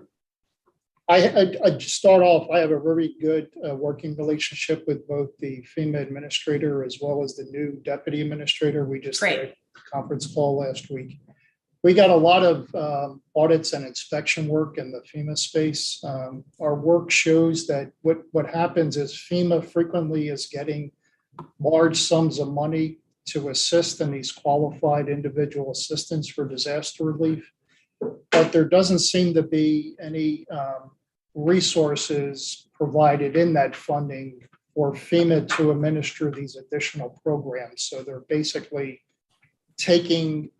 I start off, I have a very good working relationship with both the FEMA administrator as well as the new deputy administrator. We just had a conference call last week. We got a lot of audits and inspection work in the FEMA space. Our work shows that what happens is FEMA frequently is getting large sums of money to assist in these qualified individual assistance for disaster relief, but there doesn't seem to be any resources provided in that funding for FEMA to administer these additional programs. So they're basically taking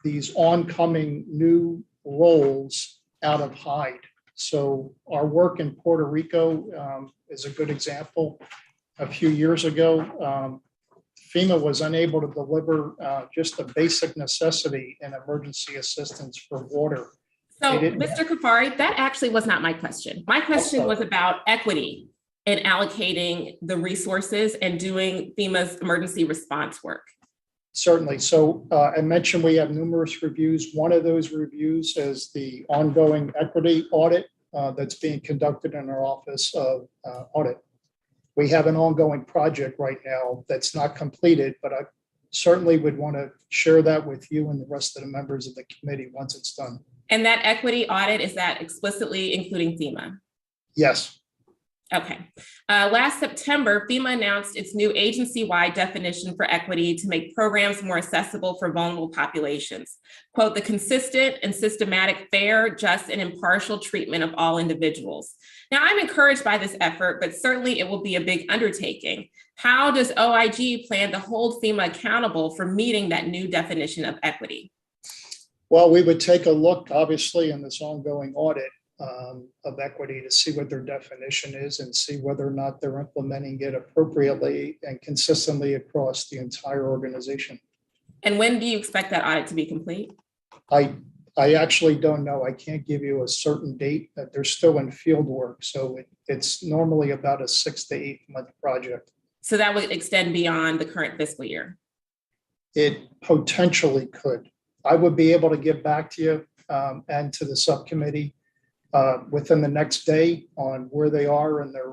these oncoming new roles out of hide. So our work in Puerto Rico is a good example. A few years ago, FEMA was unable to deliver just a basic necessity in emergency assistance for water. So, Mr. Kafari, that actually was not my question. My question was about equity in allocating the resources and doing FEMA's emergency response work. Certainly. So I mentioned we have numerous reviews. One of those reviews is the ongoing equity audit that's being conducted in our Office of Audit. We have an ongoing project right now that's not completed, but I certainly would want to share that with you and the rest of the members of the committee once it's done. And that equity audit, is that explicitly including FEMA? Yes. Okay. Last September, FEMA announced its new agency-wide definition for equity to make programs more accessible for vulnerable populations. Quote, the consistent and systematic, fair, just, and impartial treatment of all individuals. Now, I'm encouraged by this effort, but certainly it will be a big undertaking. How does OIG plan to hold FEMA accountable for meeting that new definition of equity? Well, we would take a look, obviously, in this ongoing audit of equity to see what their definition is and see whether or not they're implementing it appropriately and consistently across the entire organization. And when do you expect that audit to be complete? I actually don't know. I can't give you a certain date. That they're still in field work. So it's normally about a 6 to 8 month project. So that would extend beyond the current fiscal year? It potentially could. I would be able to get back to you and to the subcommittee within the next day on where they are in their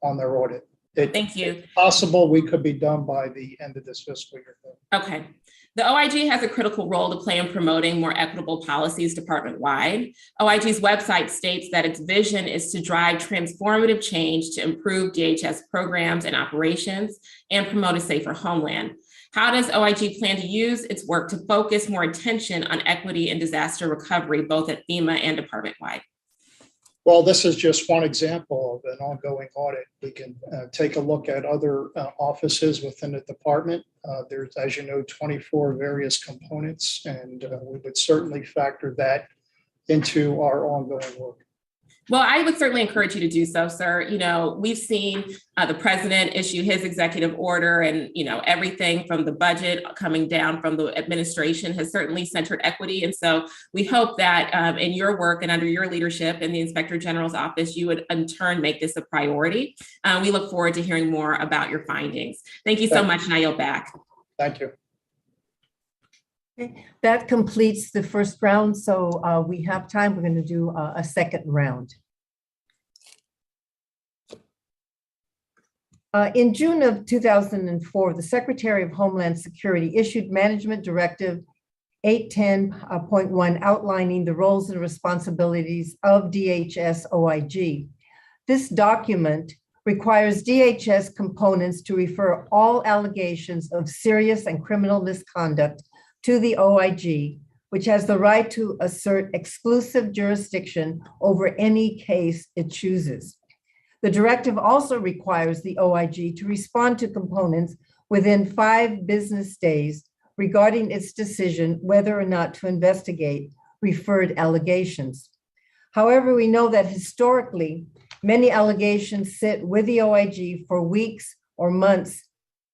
on their audit. Thank you. It's possible we could be done by the end of this fiscal year. Okay. The OIG has a critical role to play in promoting more equitable policies department-wide. OIG's website states that its vision is to drive transformative change to improve DHS programs and operations and promote a safer homeland. How does OIG plan to use its work to focus more attention on equity and disaster recovery, both at FEMA and department-wide? Well, this is just one example of an ongoing audit. We can take a look at other offices within the department. There's, as you know, 24 various components, and we would certainly factor that into our ongoing work. Well, I would certainly encourage you to do so, sir. You know, we've seen the president issue his executive order, and, you know, everything from the budget coming down from the administration has certainly centered equity. And so we hope that in your work and under your leadership in the Inspector General's office, you would in turn make this a priority. We look forward to hearing more about your findings. Thank you so much, and I yield back. Thank you. Okay, that completes the first round. So we have time. We're going to do a second round. In June of 2004, the Secretary of Homeland Security issued Management Directive 810.1 outlining the roles and responsibilities of DHS OIG. This document requires DHS components to refer all allegations of serious and criminal misconduct to the OIG, which has the right to assert exclusive jurisdiction over any case it chooses. The directive also requires the OIG to respond to components within 5 business days regarding its decision whether or not to investigate referred allegations. However, we know that historically, many allegations sit with the OIG for weeks or months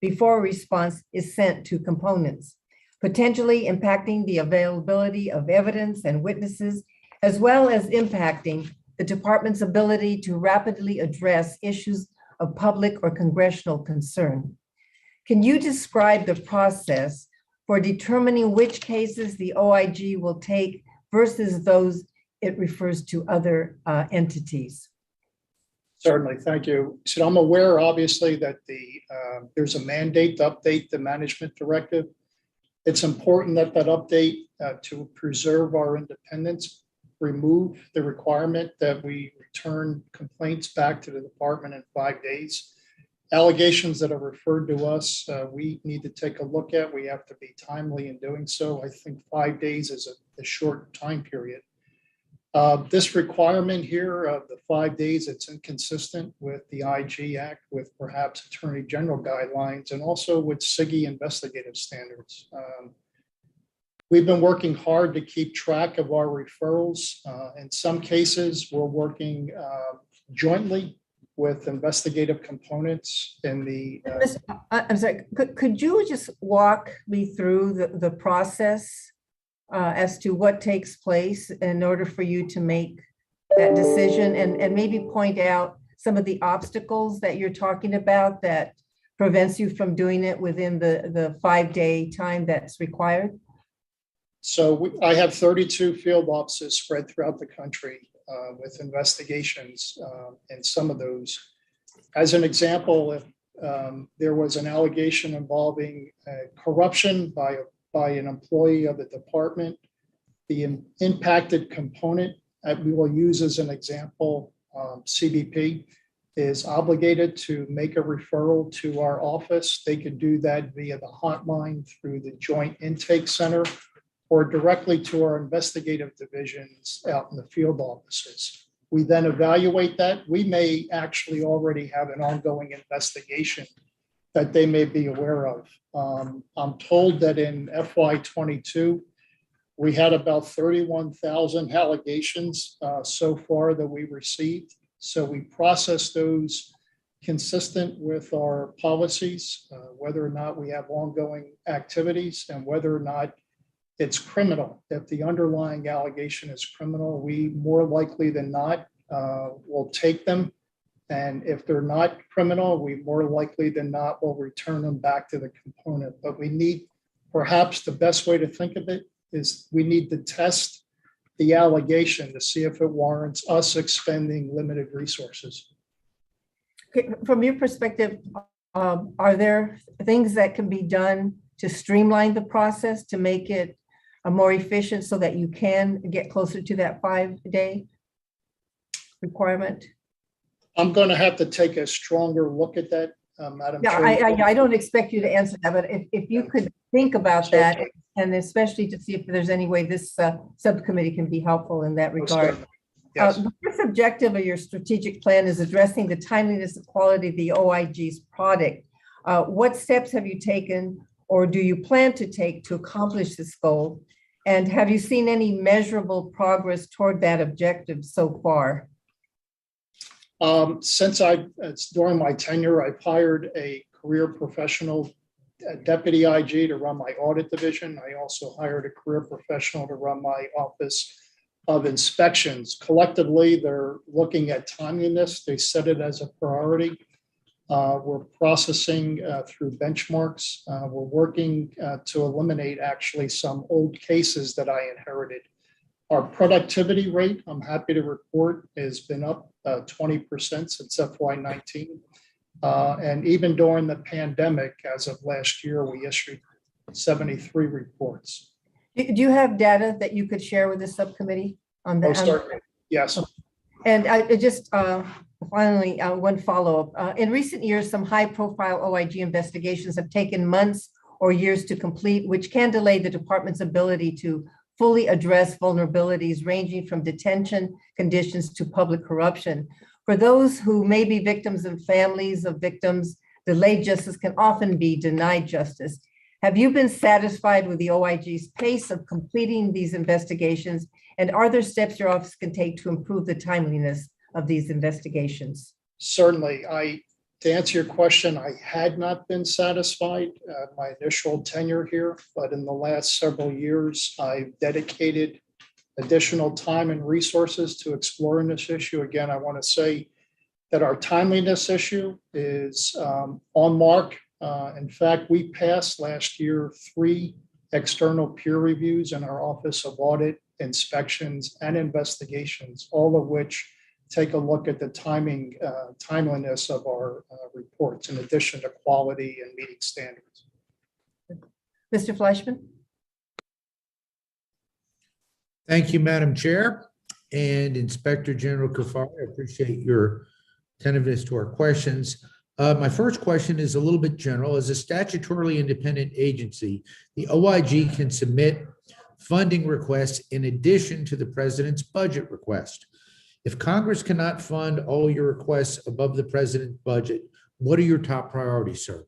before a response is sent to components, potentially impacting the availability of evidence and witnesses, as well as impacting the department's ability to rapidly address issues of public or congressional concern. Can you describe the process for determining which cases the OIG will take versus those it refers to other entities? Certainly, thank you. So I'm aware, obviously, that there's a mandate to update the management directive. It's important that that update to preserve our independence, remove the requirement that we return complaints back to the department in 5 days. Allegations that are referred to us, we need to take a look at. We have to be timely in doing so. I think 5 days is a short time period. This requirement here of the 5 days, it's inconsistent with the IG Act, with perhaps Attorney General guidelines, and also with SIGI investigative standards. We've been working hard to keep track of our referrals. In some cases, we're working jointly with investigative components in the. I'm sorry, could you just walk me through the process as to what takes place in order for you to make that decision, and maybe point out some of the obstacles that you're talking about that prevents you from doing it within the 5-day time that's required? So I have 32 field offices spread throughout the country with investigations in some of those. As an example, if there was an allegation involving corruption by an employee of the department, the impacted component that we will use as an example, CBP, is obligated to make a referral to our office. They could do that via the hotline through the Joint Intake Center or directly to our investigative divisions out in the field offices. We then evaluate that. We may actually already have an ongoing investigation that they may be aware of. I'm told that in FY22, we had about 31,000 allegations so far that we received. So we process those consistent with our policies, whether or not we have ongoing activities and whether or not it's criminal. If the underlying allegation is criminal, we more likely than not will take them. And if they're not criminal, we more likely than not will return them back to the component. But we need, perhaps the best way to think of it is we need to test the allegation to see if it warrants us expending limited resources. Okay, from your perspective, are there things that can be done to streamline the process to make it more efficient so that you can get closer to that 5-day requirement? I'm going to have to take a stronger look at that, Madam Yeah, Chair. I don't expect you to answer that, but if you could think about that, and especially to see if there's any way this subcommittee can be helpful in that regard. Yes. The first objective of your strategic plan is addressing the timeliness and quality of the OIG's product. What steps have you taken or do you plan to take to accomplish this goal? And have you seen any measurable progress toward that objective so far? It's during my tenure, I've hired a career professional deputy IG to run my audit division. I also hired a career professional to run my office of inspections. Collectively, they're looking at timeliness. They set it as a priority. We're processing through benchmarks. We're working to eliminate actually some old cases that I inherited. Our productivity rate, I'm happy to report, has been up 20% since FY19. And even during the pandemic, as of last year, we issued 73 reports. Do you have data that you could share with the subcommittee on that? Yes. And I just finally, one follow-up. In recent years, some high-profile OIG investigations have taken months or years to complete, which can delay the department's ability to fully address vulnerabilities ranging from detention conditions to public corruption. For those who may be victims and families of victims, delayed justice can often be denied justice. Have you been satisfied with the OIG's pace of completing these investigations? And are there steps your office can take to improve the timeliness of these investigations? Certainly. To answer your question, I had not been satisfied my initial tenure here, but in the last several years, I've dedicated additional time and resources to exploring this issue. Again, I want to say that our timeliness issue is on mark. In fact, we passed last year 3 external peer reviews in our Office of Audit, Inspections, and Investigations, all of which take a look at the timeliness of our reports, in addition to quality and meeting standards. Mr. Fleischman? Thank you, Madam Chair. And Inspector General Kafari, I appreciate your attentiveness to our questions. My first question is a little bit general. As a statutorily independent agency, the OIG can submit funding requests in addition to the president's budget request. If Congress cannot fund all your requests above the president's budget, what are your top priorities, sir?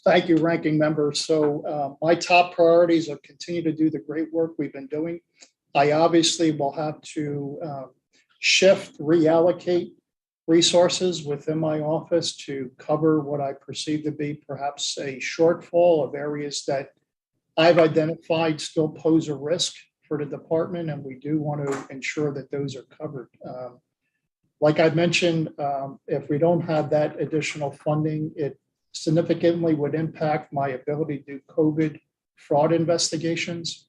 Thank you, Ranking Member. So my top priorities are continue to do the great work we've been doing. I obviously will have to shift, reallocate resources within my office to cover what I perceive to be perhaps a shortfall of areas that I've identified still pose a risk for the department, and we do want to ensure that those are covered. Like I mentioned, if we don't have that additional funding, it significantly would impact my ability to do COVID fraud investigations.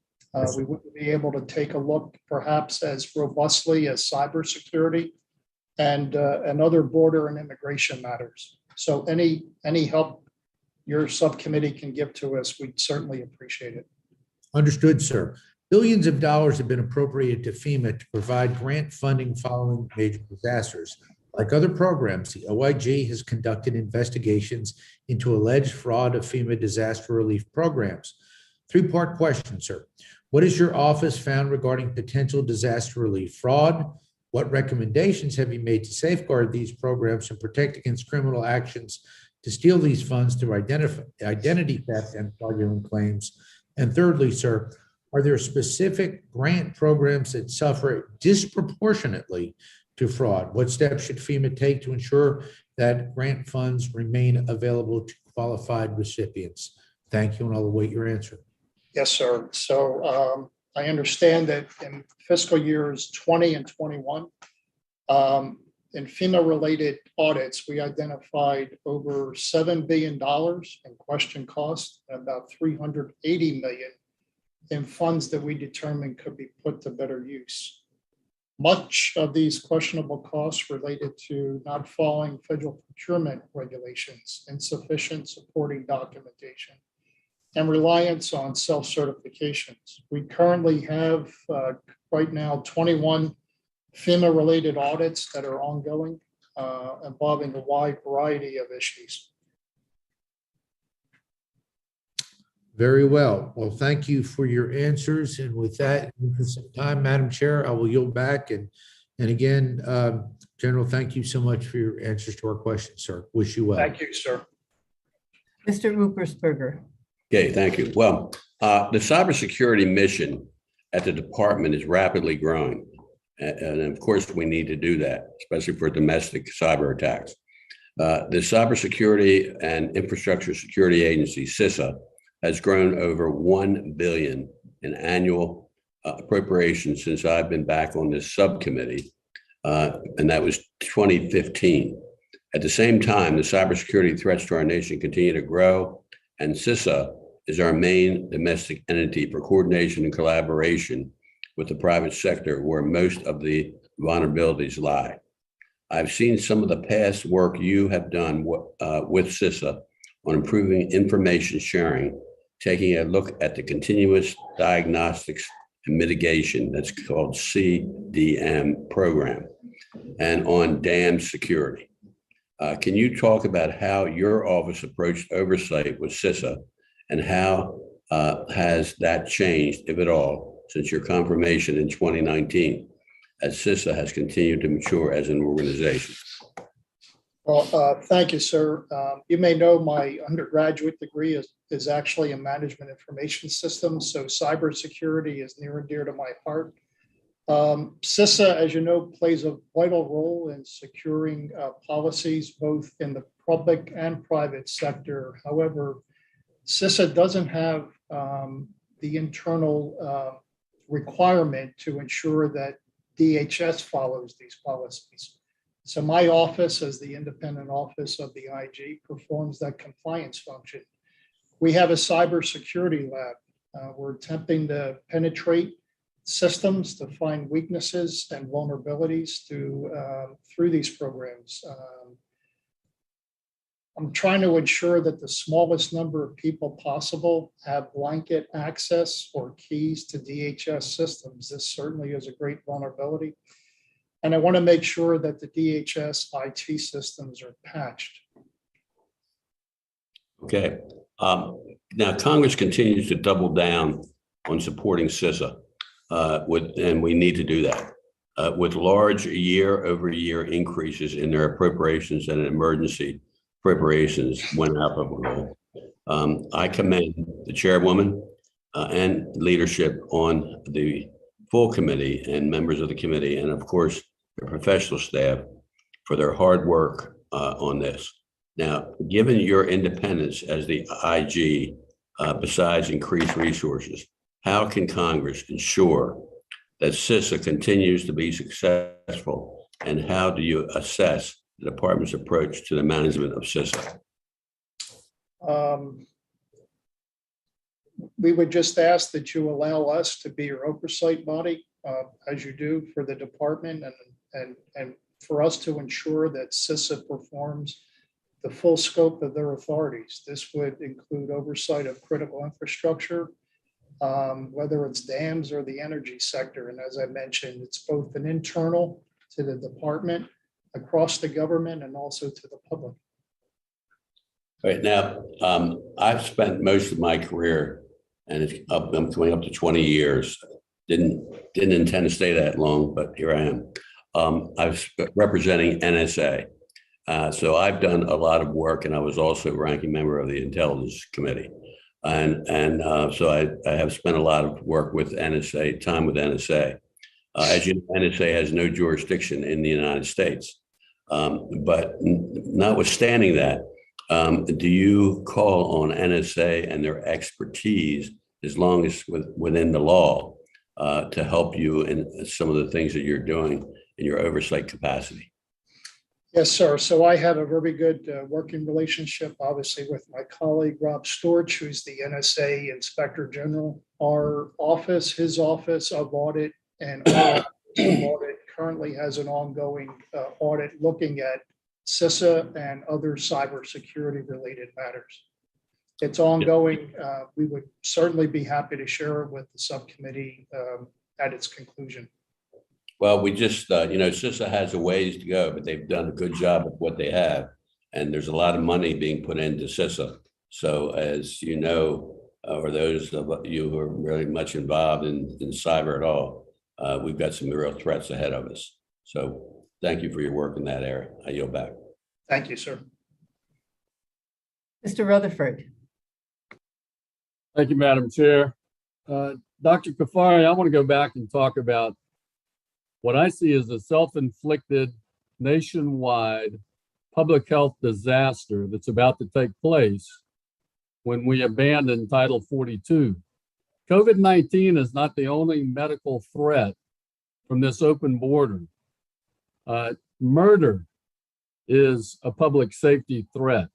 We wouldn't be able to take a look perhaps as robustly as cybersecurity and other border and immigration matters. So any help your subcommittee can give to us, we'd certainly appreciate it. Understood, sir. Billions of dollars have been appropriated to FEMA to provide grant funding following major disasters. Like other programs, the OIG has conducted investigations into alleged fraud of FEMA disaster relief programs. Three-part question, sir. What has your office found regarding potential disaster relief fraud? What recommendations have you made to safeguard these programs and protect against criminal actions to steal these funds through identity theft and fraudulent claims? And thirdly, sir, are there specific grant programs that suffer disproportionately to fraud? What steps should FEMA take to ensure that grant funds remain available to qualified recipients? Thank you, and I'll await your answer. Yes, sir. So I understand that in fiscal years 20 and 21, in FEMA-related audits, we identified over $7 billion in question costs, and about $380 million in funds that we determined could be put to better use. Much of these questionable costs related to not following federal procurement regulations, insufficient supporting documentation, and reliance on self-certifications. We currently have right now 21 FEMA-related audits that are ongoing, involving a wide variety of issues. Very well. Well, thank you for your answers. And with that, in the interest of time, Madam Chair, I will yield back. And again, General, thank you so much for your answers to our questions, sir. Wish you well. Thank you, sir. Mr. Ruppersberger. Okay, thank you. Well, the cybersecurity mission at the department is rapidly growing. And of course, we need to do that, especially for domestic cyber attacks. The Cybersecurity and Infrastructure Security Agency, CISA, has grown over $1 billion in annual appropriations since I've been back on this subcommittee, and that was 2015. At the same time, the cybersecurity threats to our nation continue to grow, and CISA is our main domestic entity for coordination and collaboration with the private sector, where most of the vulnerabilities lie. I've seen some of the past work you have done with CISA on improving information sharing, taking a look at the continuous diagnostics and mitigation, that's called CDM program, and on dam security. Can you talk about how your office approached oversight with CISA, and how has that changed, if at all, since your confirmation in 2019, as CISA has continued to mature as an organization? Well, thank you, sir. You may know my undergraduate degree is actually in management information systems, so cybersecurity is near and dear to my heart. CISA, as you know, plays a vital role in securing policies both in the public and private sector. However, CISA doesn't have the internal requirement to ensure that DHS follows these policies. So my office, as the independent office of the IG, performs that compliance function. We have a cybersecurity lab. We're attempting to penetrate systems to find weaknesses and vulnerabilities through these programs. I'm trying to ensure that the smallest number of people possible have blanket access or keys to DHS systems. This certainly is a great vulnerability. And I want to make sure that the DHS IT systems are patched. Okay. Now, Congress continues to double down on supporting CISA, and we need to do that. With large year-over-year increases in their appropriations and emergency appropriations when applicable, I commend the chairwoman and leadership on the full committee and members of the committee, and of course, the professional staff for their hard work on this. Now, given your independence as the IG, besides increased resources, how can Congress ensure that CISA continues to be successful? And how do you assess the department's approach to the management of CISA? We would just ask that you allow us to be your oversight body, as you do for the department, and for us to ensure that CISA performs the full scope of their authorities. This would include oversight of critical infrastructure, whether it's dams or the energy sector. And as I mentioned, it's both an internal to the department, across the government, and also to the public. Right now, I've spent most of my career, and I'm coming up to 20 years. Didn't intend to stay that long, but here I am. I was representing NSA. So I've done a lot of work, and I was also ranking member of the Intelligence Committee. So I have spent a lot of work with NSA, time with NSA. As you know, NSA has no jurisdiction in the United States. But notwithstanding that, do you call on NSA and their expertise, as long as within the law, to help you in some of the things that you're doing in your oversight capacity? Yes, sir. So I have a very good working relationship, obviously, with my colleague, Rob Storch, who's the NSA Inspector General. Our office, his office of audit, and our office of audit currently has an ongoing audit looking at CISA and other cybersecurity related matters. It's ongoing. We would certainly be happy to share it with the subcommittee at its conclusion. Well, we just, CISA has a ways to go, but they've done a good job with what they have. And there's a lot of money being put into CISA. So as you know, or those of you who are really much involved in cyber at all, we've got some real threats ahead of us. So thank you for your work in that area. I yield back. Thank you, sir. Mr. Rutherford. Thank you, Madam Chair. Dr. Kafari, I want to go back and talk about what I see as a self-inflicted nationwide public health disaster that's about to take place when we abandon Title 42. COVID-19 is not the only medical threat from this open border. Murder is a public safety threat.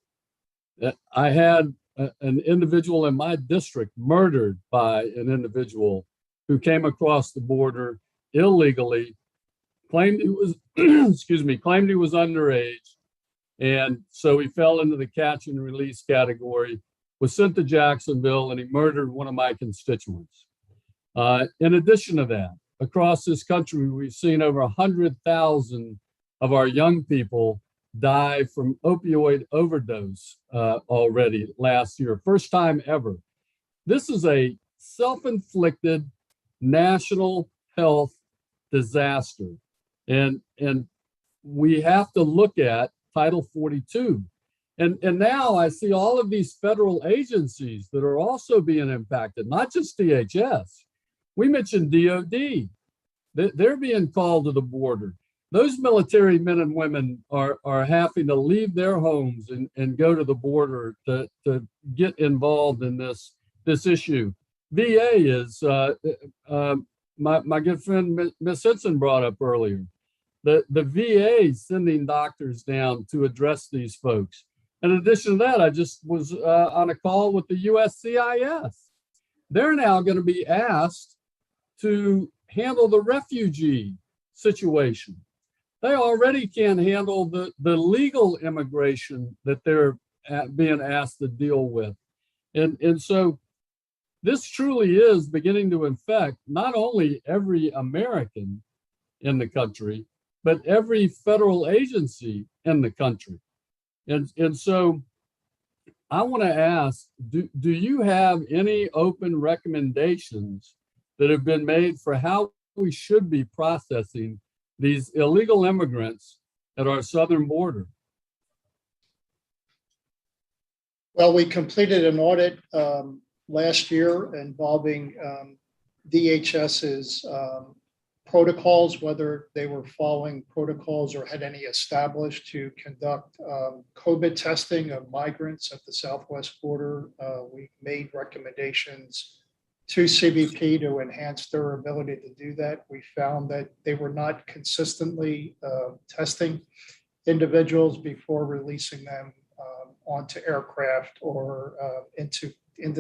I had an individual in my district murdered by an individual who came across the border illegally, claimed he was, claimed he was underage. And so he fell into the catch and release category, was sent to Jacksonville, and he murdered one of my constituents. In addition to that, across this country, we've seen over 100,000 of our young people die from opioid overdose already last year, first time ever. This is a self-inflicted national health disaster. And we have to look at Title 42. And now I see all of these federal agencies that are also being impacted, not just DHS. We mentioned DOD. They're being called to the border. Those military men and women are having to leave their homes and go to the border to get involved in this issue. VA is, my good friend, Ms. Henson brought up earlier. The VA sending doctors down to address these folks. In addition to that, I just was on a call with the USCIS. They're now going to be asked to handle the refugee situation. They already can't handle the legal immigration that they're being asked to deal with. And so this truly is beginning to infect not only every American in the country, but every federal agency in the country. And so I want to ask, do you have any open recommendations that have been made for how we should be processing these illegal immigrants at our southern border? Well, we completed an audit last year involving DHS's protocols, whether they were following protocols or had any established to conduct COVID testing of migrants at the southwest border. We made recommendations to CBP to enhance their ability to do that. We found that they were not consistently testing individuals before releasing them onto aircraft or into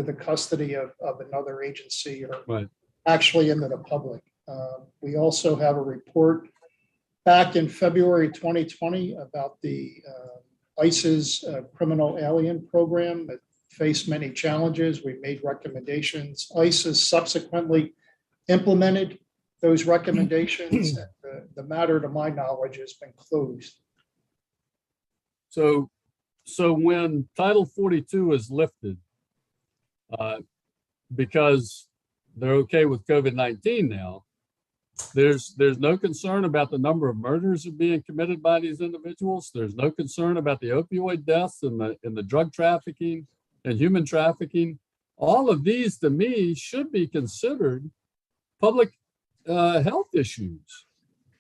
the custody of another agency or Right. actually into the public. We also have a report back in February 2020 about the ICE's criminal alien program that faced many challenges. We made recommendations. ICE has subsequently implemented those recommendations. The matter, to my knowledge, has been closed. So when Title 42 is lifted, because they're okay with COVID-19 now, there's no concern about the number of murders that are being committed by these individuals. There's no concern about the opioid deaths and the drug trafficking and human trafficking. All of these, to me, should be considered public health issues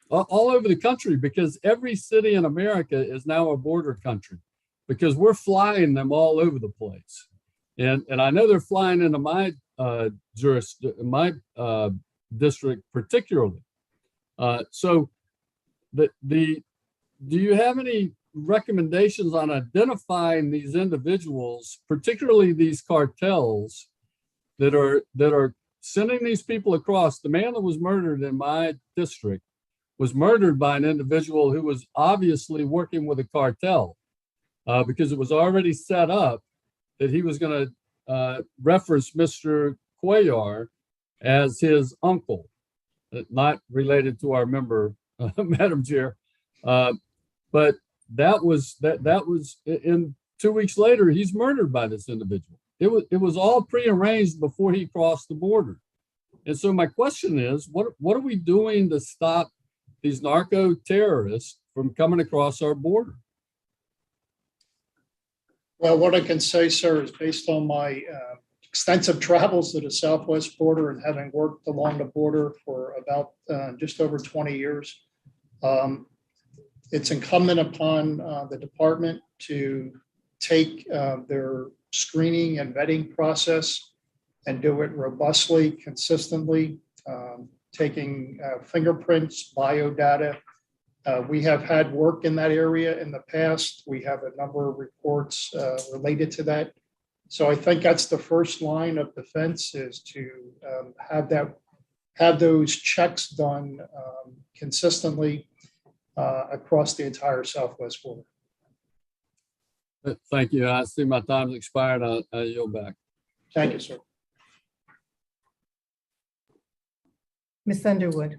all over the country, because every city in America is now a border country, because we're flying them all over the place. And I know they're flying into my district particularly. So do you have any recommendations on identifying these individuals, particularly these cartels that are sending these people across? The man that was murdered in my district was murdered by an individual who was obviously working with a cartel, because it was already set up that he was going to reference Mr. Cuellar as his uncle, not related to our member, Madam Chair. But that was in 2 weeks later, he's murdered by this individual. It was all prearranged before he crossed the border. And so my question is, what are we doing to stop these narco terrorists from coming across our border? Well, what I can say, sir, is based on my extensive travels to the southwest border and having worked along the border for about just over 20 years, it's incumbent upon the department to take their screening and vetting process and do it robustly, consistently, taking fingerprints, biodata. We have had work in that area in the past. We have a number of reports related to that. So I think that's the first line of defense, is to have those checks done consistently across the entire southwest border. Thank you. I see my time's expired. I yield back. Thank you, sir. Ms. Underwood.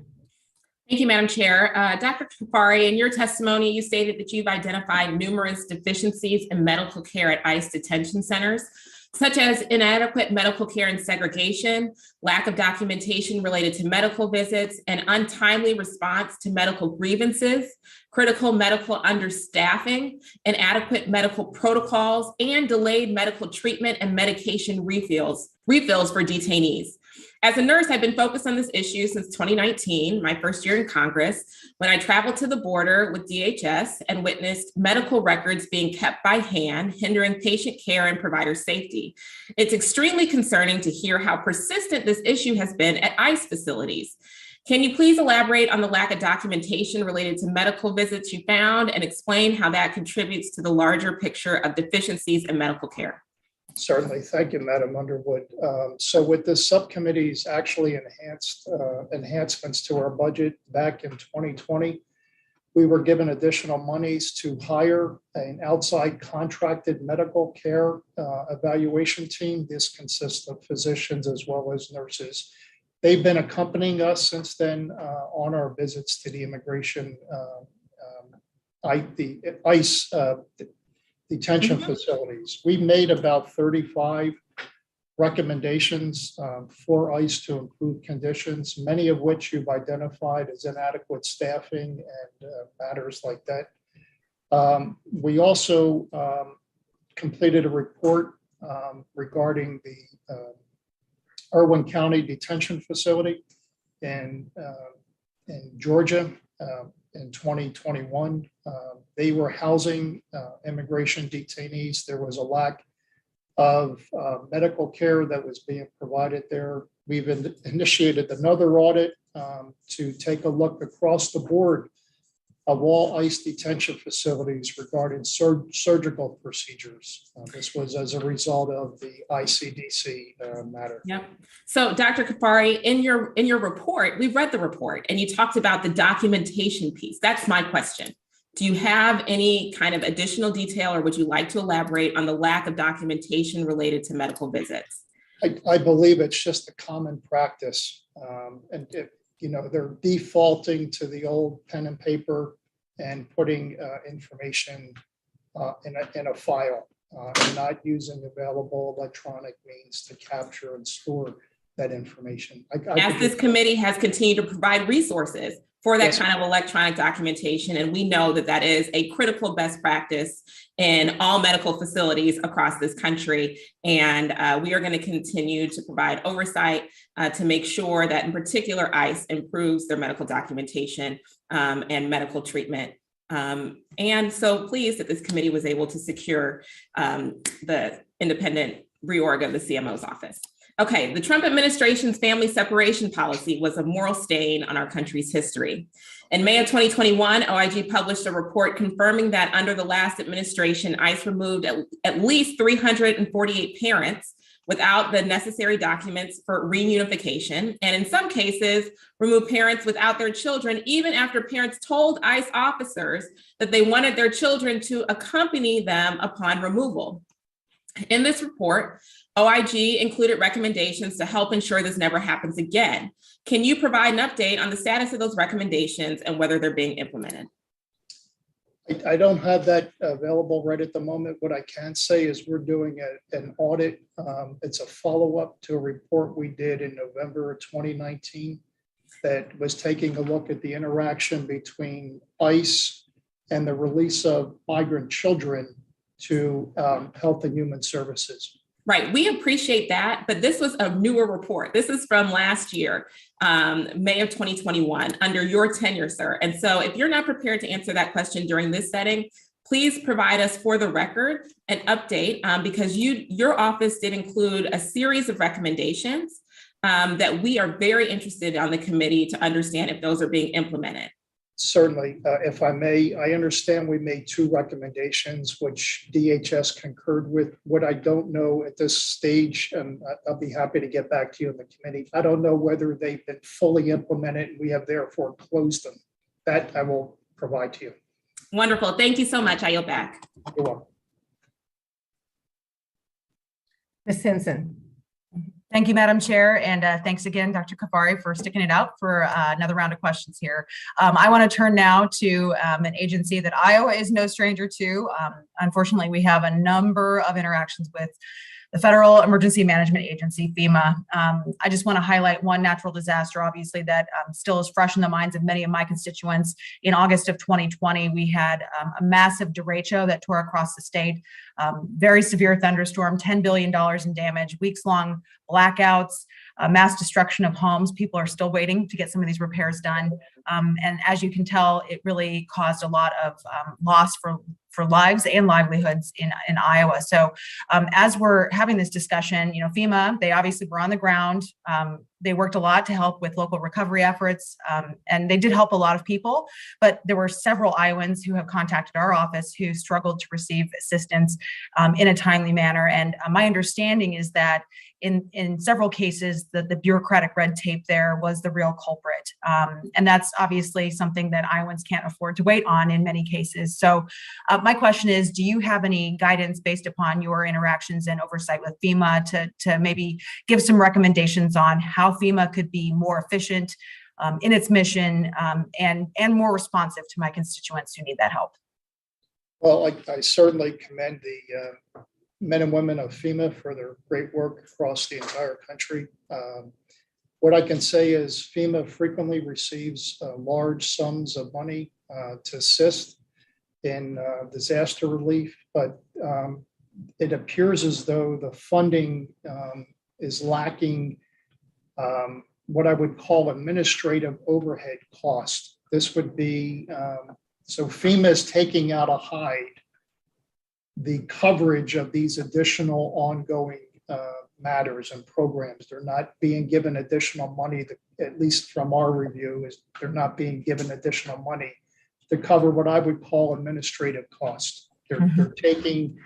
Thank you, Madam Chair. Dr. Kafari, in your testimony, you stated that you've identified numerous deficiencies in medical care at ICE detention centers, such as inadequate medical care and segregation, lack of documentation related to medical visits, and untimely response to medical grievances, critical medical understaffing, inadequate medical protocols, and delayed medical treatment and medication refills for detainees. As a nurse, I've been focused on this issue since 2019, my first year in Congress, when I traveled to the border with DHS and witnessed medical records being kept by hand, hindering patient care and provider safety. It's extremely concerning to hear how persistent this issue has been at ICE facilities. Can you please elaborate on the lack of documentation related to medical visits you found and explain how that contributes to the larger picture of deficiencies in medical care? Certainly. Thank you, Madam Underwood. So with the subcommittee's actually enhancements to our budget back in 2020, we were given additional monies to hire an outside contracted medical care evaluation team. This consists of physicians as well as nurses. They've been accompanying us since then on our visits to the immigration, the ICE detention facilities. We made about 35 recommendations for ICE to improve conditions, many of which you've identified as inadequate staffing and matters like that. We also completed a report regarding the Irwin County Detention Facility in Georgia in 2021. They were housing immigration detainees. There was a lack of medical care that was being provided there. We've initiated another audit to take a look across the board of all ICE detention facilities regarding surgical procedures. This was as a result of the ICDC matter. Yep. So Dr. Kafari, in your report, we've read the report and you talked about the documentation piece. That's my question. Do you have any kind of additional detail or would you like to elaborate on the lack of documentation related to medical visits? I believe it's just a common practice. And if, they're defaulting to the old pen and paper and putting information in a file and not using available electronic means to capture and store that information. As this committee has continued to provide resources for that kind of electronic documentation, and we know that that is a critical best practice in all medical facilities across this country. And we are going to continue to provide oversight to make sure that in particular ICE improves their medical documentation and medical treatment. And so pleased that this committee was able to secure the independent reorg of the CMO's office. Okay, the Trump administration's family separation policy was a moral stain on our country's history. In May of 2021, OIG published a report confirming that under the last administration, ICE removed at least 348 parents without the necessary documents for reunification, and in some cases, removed parents without their children, even after parents told ICE officers that they wanted their children to accompany them upon removal. In this report, OIG included recommendations to help ensure this never happens again. Can you provide an update on the status of those recommendations and whether they're being implemented? I don't have that available right at the moment. What I can say is we're doing an audit. It's a follow-up to a report we did in November of 2019 that was taking a look at the interaction between ICE and the release of migrant children to Health and Human Services. Right, we appreciate that, but this was a newer report. This is from last year, May of 2021, under your tenure, sir. And so if you're not prepared to answer that question during this setting, please provide us for the record an update because your office did include a series of recommendations that we are very interested on the committee to understand if those are being implemented. Certainly, if I may, I understand we made two recommendations, which DHS concurred with. What I don't know at this stage, and I'll be happy to get back to you in the committee, I don't know whether they've been fully implemented and we have therefore closed them. That I will provide to you. Wonderful. Thank you so much. I yield back. You're welcome. Ms. Henson. Thank you, Madam Chair, and thanks again, Dr. Kafari, for sticking it out for another round of questions here. I want to turn now to an agency that Iowa is no stranger to. Unfortunately, we have a number of interactions with the Federal Emergency Management Agency, FEMA. I just want to highlight one natural disaster, obviously, that still is fresh in the minds of many of my constituents. In August of 2020, we had a massive derecho that tore across the state. Very severe thunderstorm, $10 billion in damage, weeks-long blackouts, mass destruction of homes. People are still waiting to get some of these repairs done. And as you can tell, it really caused a lot of loss for lives and livelihoods in Iowa. So as we're having this discussion, FEMA, they obviously were on the ground. They worked a lot to help with local recovery efforts, and they did help a lot of people, but there were several Iowans who have contacted our office who struggled to receive assistance in a timely manner. And my understanding is that in several cases, the bureaucratic red tape there was the real culprit. And that's obviously something that Iowans can't afford to wait on in many cases. So my question is, do you have any guidance based upon your interactions and oversight with FEMA to maybe give some recommendations on how FEMA could be more efficient in its mission and more responsive to my constituents who need that help? Well, I certainly commend the men and women of FEMA for their great work across the entire country. What I can say is FEMA frequently receives large sums of money to assist in disaster relief, but it appears as though the funding is lacking what I would call administrative overhead cost. This would be, so FEMA is taking out of hide the coverage of these additional ongoing matters and programs. They're not being given additional money, at least from our review, is they're not being given additional money to cover what I would call administrative costs. They're taking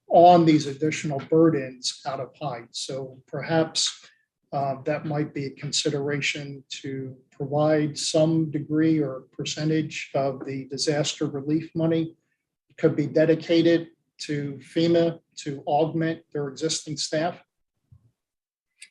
on these additional burdens out of hide. So perhaps that might be a consideration to provide some degree or percentage of the disaster relief money could be dedicated to FEMA to augment their existing staff.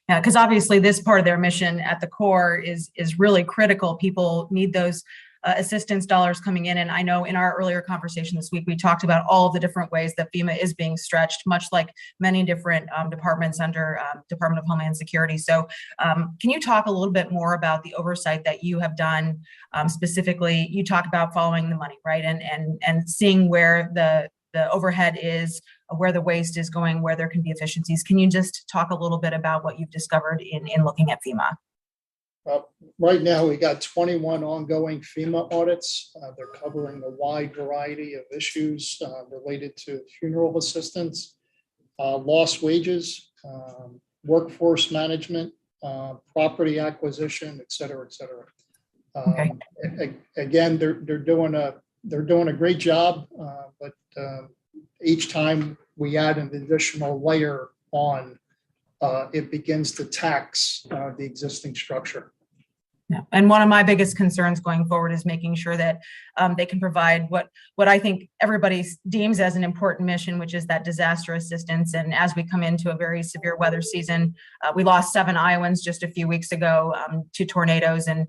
Yeah, because obviously this part of their mission at the core is really critical. People need those assistance dollars coming in. And I know in our earlier conversation this week, we talked about all the different ways that FEMA is being stretched, much like many different departments under Department of Homeland Security. So can you talk a little bit more about the oversight that you have done? Specifically, you talk about following the money, right? And seeing where the overhead is, where the waste is going, where there can be efficiencies. Can you just talk a little bit about what you've discovered in looking at FEMA? Right now, we got 21 ongoing FEMA audits. They're covering a wide variety of issues related to funeral assistance, lost wages, workforce management, property acquisition, et cetera, et cetera. Okay. Again, they're doing a great job, but each time we add an additional layer on, it begins to tax the existing structure. Yeah. And one of my biggest concerns going forward is making sure that they can provide what I think everybody deems as an important mission, which is that disaster assistance. And as we come into a very severe weather season, we lost 7 Iowans just a few weeks ago to tornadoes, and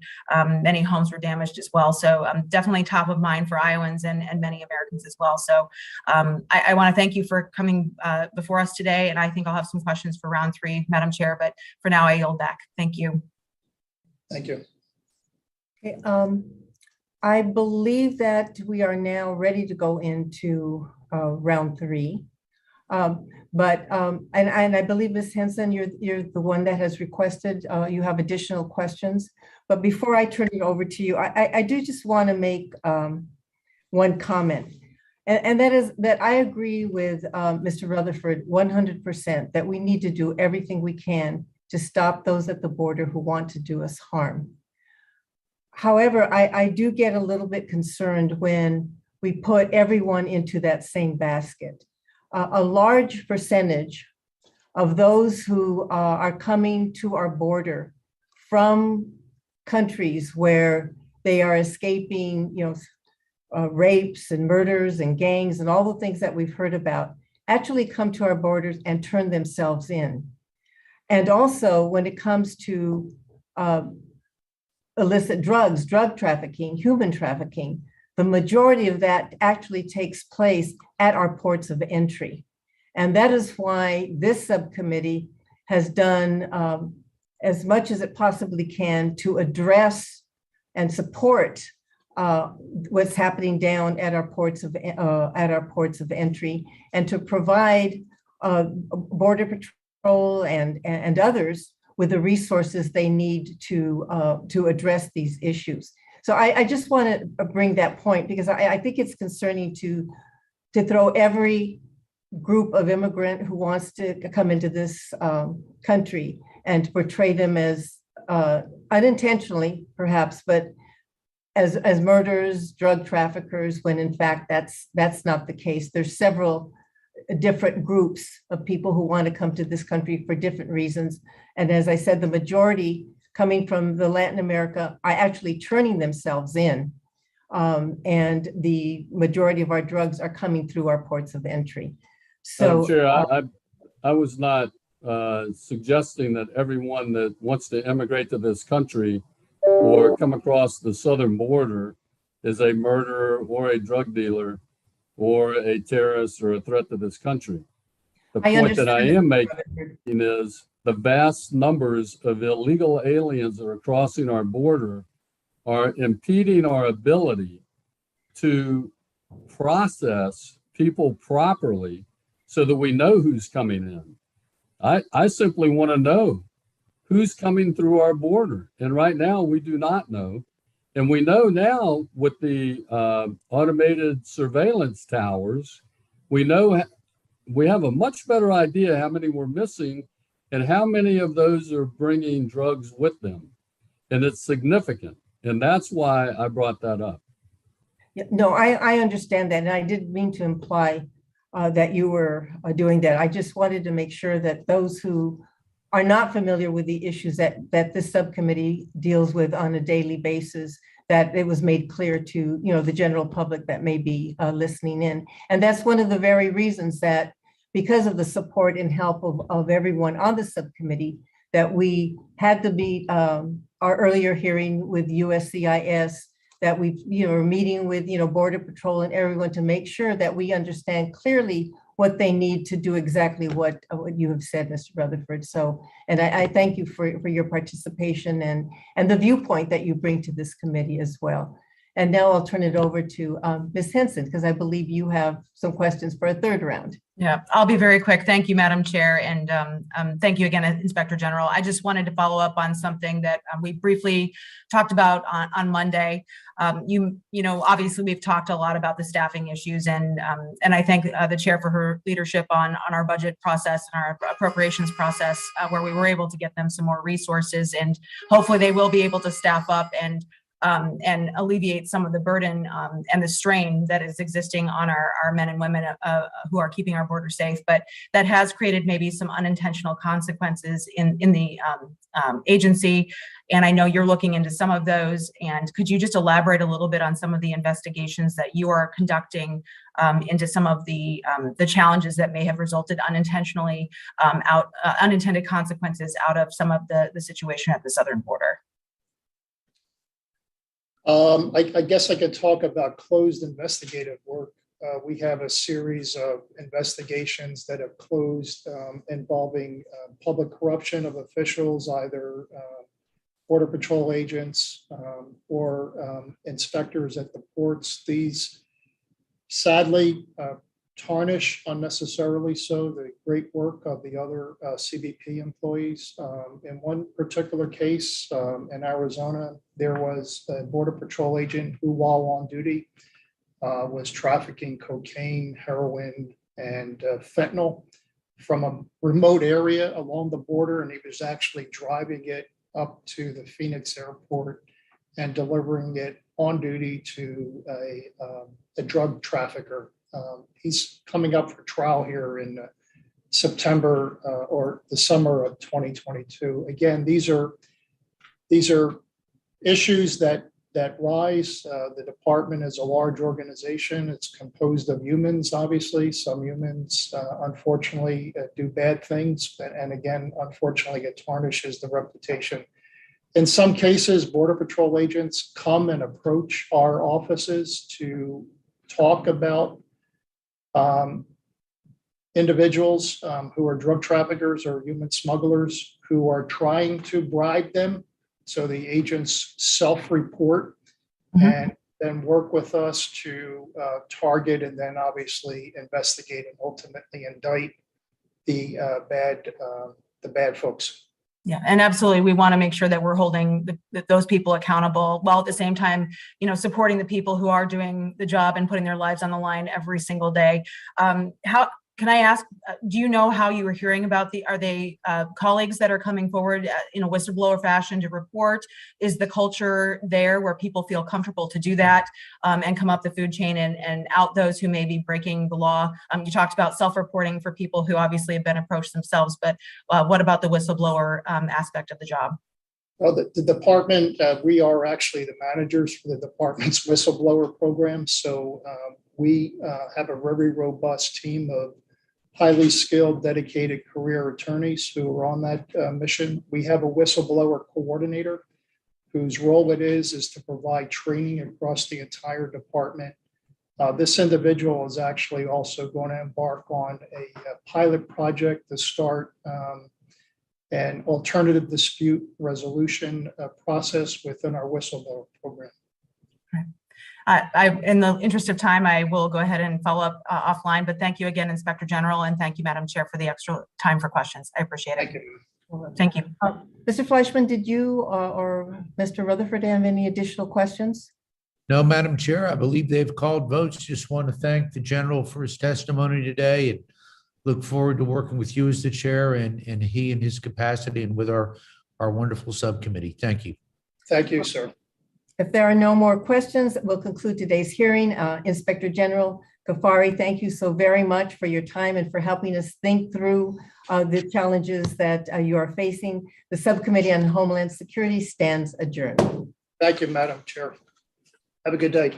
many homes were damaged as well. So definitely top of mind for Iowans and many Americans as well. So I want to thank you for coming before us today. And I think I'll have some questions for round 3, Madam Chair, but for now I yield back. Thank you. Thank you. Okay, I believe that we are now ready to go into round 3. And I believe, Ms. Henson, you're the one that has requested, you have additional questions. But before I turn it over to you, I do just want to make one comment. And that is that I agree with Mr. Rutherford 100% that we need to do everything we can to stop those at the border who want to do us harm. However, I do get a little bit concerned when we put everyone into that same basket. A large percentage of those who are coming to our border from countries where they are escaping, rapes and murders and gangs and all the things that we've heard about actually come to our borders and turn themselves in. And also when it comes to illicit drugs, drug trafficking, human trafficking, the majority of that actually takes place at our ports of entry. And that is why this subcommittee has done as much as it possibly can to address and support what's happening down at our ports of entry, and to provide Border Patrol and others with the resources they need to address these issues. So I just want to bring that point, because I think it's concerning to throw every group of immigrant who wants to come into this country and portray them as unintentionally, perhaps, but as murderers, drug traffickers, when in fact that's not the case. There's several different groups of people who want to come to this country for different reasons. And as I said, the majority coming from the Latin America are actually turning themselves in. And the majority of our drugs are coming through our ports of entry. So, Chair, I was not suggesting that everyone that wants to immigrate to this country or come across the southern border is a murderer or a drug dealer or a terrorist or a threat to this country. The point that I am making is the vast numbers of illegal aliens that are crossing our border are impeding our ability to process people properly so that we know who's coming in. I simply want to know who's coming through our border. And right now we do not know. And we know now with the automated surveillance towers, we know we have a much better idea how many we're missing and how many of those are bringing drugs with them. And it's significant. And that's why I brought that up. Yeah, no, I understand that. And I didn't mean to imply that you were doing that. I just wanted to make sure that those who are not familiar with the issues that this subcommittee deals with on a daily basis, that it was made clear to the general public that may be listening in. And that's one of the very reasons that, because of the support and help of everyone on the subcommittee, that we had to meet our earlier hearing with USCIS, that we are meeting with Border Patrol and everyone to make sure that we understand clearly what they need to do exactly what you have said, Mr. Rutherford. So, and I thank you for your participation and the viewpoint that you bring to this committee as well. And now I'll turn it over to Ms. Henson, because I believe you have some questions for a third round. Yeah, I'll be very quick. Thank you, Madam Chair. And thank you again, Inspector General. I just wanted to follow up on something that we briefly talked about on Monday. Obviously we've talked a lot about the staffing issues, and I thank the chair for her leadership on our budget process and our appropriations process, where we were able to get them some more resources, and hopefully they will be able to staff up and alleviate some of the burden and the strain that is existing on our men and women who are keeping our border safe. But that has created maybe some unintentional consequences in the agency. And I know you're looking into some of those. And could you just elaborate a little bit on some of the investigations that you are conducting into some of the challenges that may have resulted unintentionally unintended consequences out of some of the situation at the southern border? I guess I could talk about closed investigative work. We have a series of investigations that have closed involving public corruption of officials, either Border Patrol agents or inspectors at the ports. These sadly tarnish unnecessarily so the great work of the other CBP employees. In one particular case in Arizona, there was a Border Patrol agent who, while on duty, was trafficking cocaine, heroin, and fentanyl from a remote area along the border, and he was actually driving it up to the Phoenix airport and delivering it on duty to a drug trafficker. He's coming up for trial here in September or the summer of 2022. Again, these are issues that rise. The department is a large organization. It's composed of humans, obviously. Some humans, unfortunately, do bad things, and again, unfortunately, it tarnishes the reputation. In some cases, Border Patrol agents come and approach our offices to talk about individuals who are drug traffickers or human smugglers who are trying to bribe them. So the agents self-report and then work with us to target and then obviously investigate and ultimately indict the bad folks. Yeah, and absolutely, we want to make sure that we're holding those people accountable, while at the same time, supporting the people who are doing the job and putting their lives on the line every single day. How can I ask? Do you know how you were hearing about are they colleagues that are coming forward in a whistleblower fashion to report? Is the culture there where people feel comfortable to do that and come up the food chain and out those who may be breaking the law? You talked about self-reporting for people who obviously have been approached themselves, but what about the whistleblower aspect of the job? Well, the department, we are actually the managers for the department's whistleblower program. So we have a very robust team of highly skilled, dedicated career attorneys who are on that mission. We have a whistleblower coordinator whose role it is to provide training across the entire department. This individual is actually also going to embark on a pilot project to start an alternative dispute resolution process within our whistleblower program. In the interest of time, I will go ahead and follow up offline, but thank you again, Inspector General, and thank you, Madam Chair, for the extra time for questions. I appreciate it. Thank you. Thank you. Mr. Fleischman, did you or Mr. Rutherford have any additional questions? No, Madam Chair, I believe they've called votes. Just want to thank the general for his testimony today and look forward to working with you as the chair and he in his capacity and with our wonderful subcommittee. Thank you. Thank you, sir. If there are no more questions, we'll conclude today's hearing. Inspector General Kafari, thank you so very much for your time and for helping us think through the challenges that you are facing. The Subcommittee on Homeland Security stands adjourned. Thank you, Madam Chair. Have a good day.